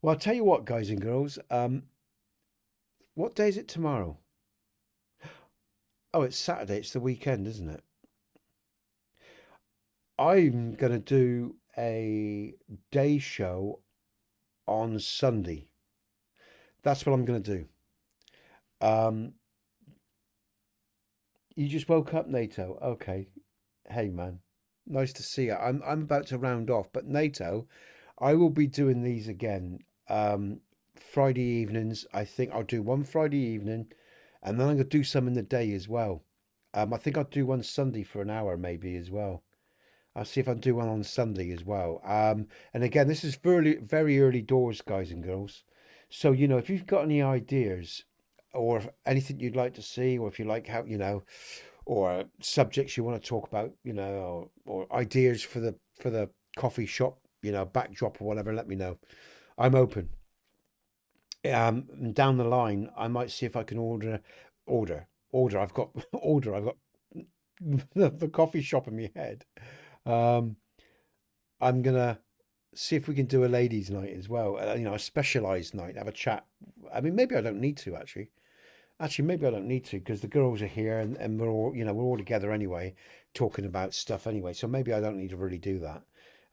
Well, I'll tell you what, guys and girls. What day is it tomorrow? Oh, it's Saturday. It's the weekend, isn't it? I'm gonna do a day show on Sunday. That's what I'm gonna do. Um, you just woke up, NATO. Okay. Hey, man. Nice to see you. I'm about to round off, but NATO, I will be doing these again. Friday evenings. I think I'll do one Friday evening, and then I'm gonna do some in the day as well. I think I'll do one Sunday for an hour maybe as well. I'll see if I can do one on Sunday as well. And again, this is very early doors, guys and girls. So, if you've got any ideas or anything you'd like to see, or if you like how, or subjects you want to talk about, or ideas for the coffee shop, backdrop or whatever, let me know. I'm open. And down the line, I might see if I can order. I've got order. I've got the coffee shop in my head. Um, I'm gonna see if we can do a ladies' night as well. A specialized night, have a chat. I mean, maybe I don't need to actually. Actually, maybe I don't need to because the girls are here and we're all, we're all together anyway, talking about stuff anyway. So maybe I don't need to really do that.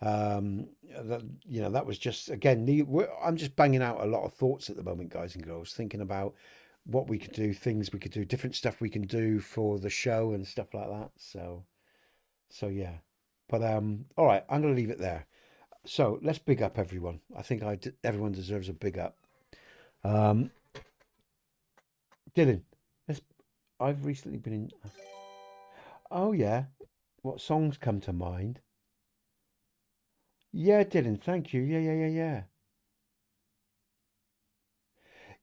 That that was just again, I'm just banging out a lot of thoughts at the moment, guys and girls, thinking about what we could do, things we could do, different stuff we can do for the show and stuff like that. So yeah. But all right, I'm gonna leave it there. So let's big up everyone. I think everyone deserves a big up. Um, Dylan, let's. I've recently been in. Oh yeah, what songs come to mind? Yeah, Dylan, thank you. Yeah.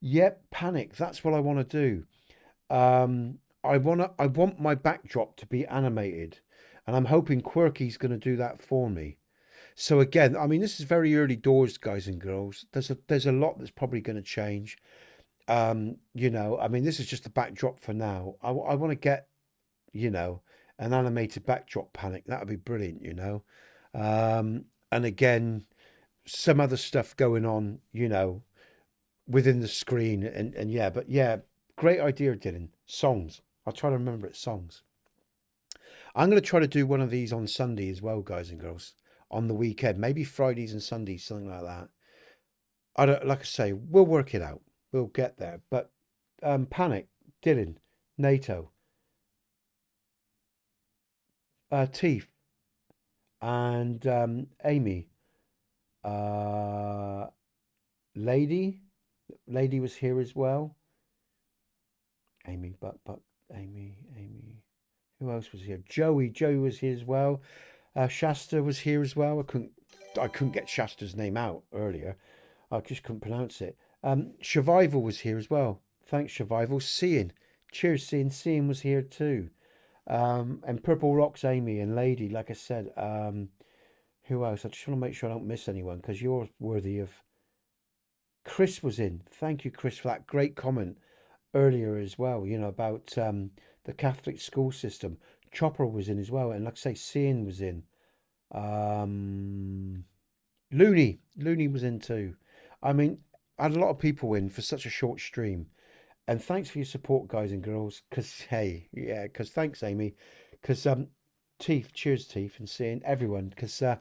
Yep, Panic. That's what I want to do. I want my backdrop to be animated, and I'm hoping Quirky's going to do that for me. So again, I mean, this is very early doors, guys and girls. There's a lot that's probably going to change. I mean, this is just the backdrop for now. I want to get, you know, an animated backdrop Panic. That would be brilliant, and again, some other stuff going on, within the screen and yeah, but yeah, great idea, Dylan. Songs. I'll try to remember it. Songs. I'm going to try to do one of these on Sunday as well, guys and girls. On the weekend, maybe Fridays and Sundays, something like that. I don't, like I say, we'll work it out. We'll get there. But Panic, Dylan, NATO, Teef, and Amy, uh, Lady, Lady was here as well. Amy, but Amy. Who else was here? Joey was here as well. Shasta was here as well. I couldn't get Shasta's name out earlier. I just couldn't pronounce it. Survival was here as well. Thanks, Survival. Seeing. Cheers, Seeing. Seeing was here too. And Purple Rocks, Amy and Lady, like I said. Who else? I just want to make sure I don't miss anyone because you're worthy of. Chris was in. Thank you, Chris, for that great comment earlier as well, about the Catholic school system. Chopper was in as well. And like I say, Seeing was in. Um, Looney was in too. I mean, I had a lot of people in for such a short stream. And thanks for your support, guys and girls. Because, hey, yeah, because thanks, Amy. Because, Teeth, cheers, Teeth, and seeing everyone. Because I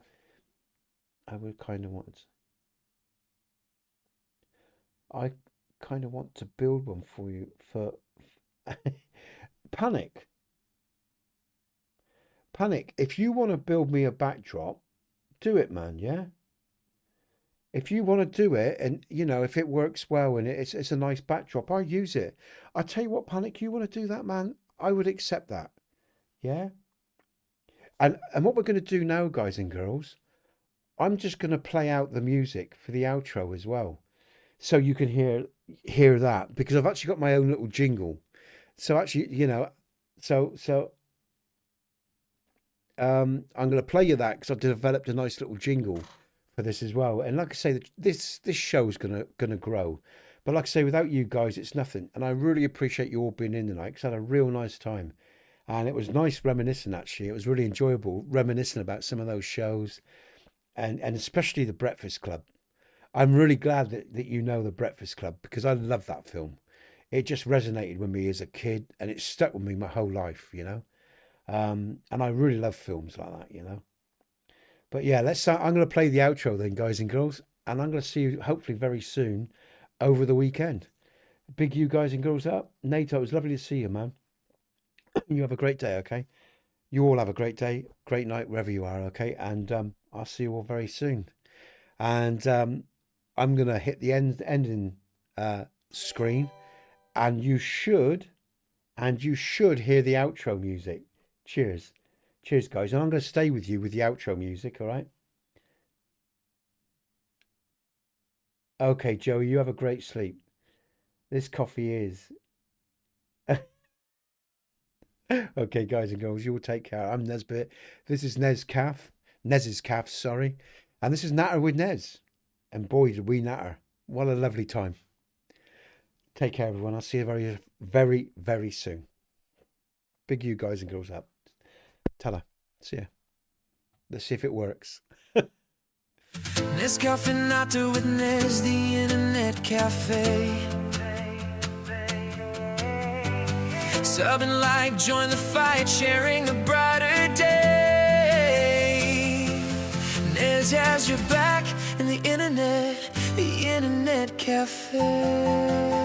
would kind of want, I kind of want to build one for you for Panic. Panic, if you want to build me a backdrop, do it, man, yeah? If you want to do it and if it works well and it's a nice backdrop, I'll use it. I tell you what, Panic, you want to do that, man? I would accept that. Yeah? And what we're going to do now, guys and girls, I'm just going to play out the music for the outro as well. So you can hear that because I've actually got my own little jingle. So actually, so I'm going to play you that because I've developed a nice little jingle for this as well. And like I say, this show is gonna grow. But like I say, without you guys, it's nothing. And I really appreciate you all being in tonight because I had a real nice time. And it was nice reminiscing, actually. It was really enjoyable reminiscing about some of those shows and especially The Breakfast Club. I'm really glad that you know The Breakfast Club because I love that film. It just resonated with me as a kid and it stuck with me my whole life. And I really love films like that. But yeah, I'm going to play the outro then, guys and girls, and I'm going to see you hopefully very soon over the weekend. Big you guys and girls up. Nato, it was lovely to see you, man. You have a great day, okay? You all have a great day, great night, wherever you are, okay? And I'll see you all very soon. And I'm going to hit the ending screen, and you should and you should hear the outro music. Cheers. Cheers, guys. And I'm going to stay with you with the outro music, all right? Okay, Joey, you have a great sleep. This coffee is. Okay, guys and girls, you all take care. I'm Nesbit. This is Nez's Calf, sorry. And this is Natter with Nez. And boy, did we natter. What a lovely time. Take care, everyone. I'll see you very, very, very soon. Big you guys and girls up. Ta-da. See ya. Let's see if it works. Café, Natter with Nez, the internet cafe. Subbing like, join the fight, sharing a brighter day. Nez has your back in the internet cafe.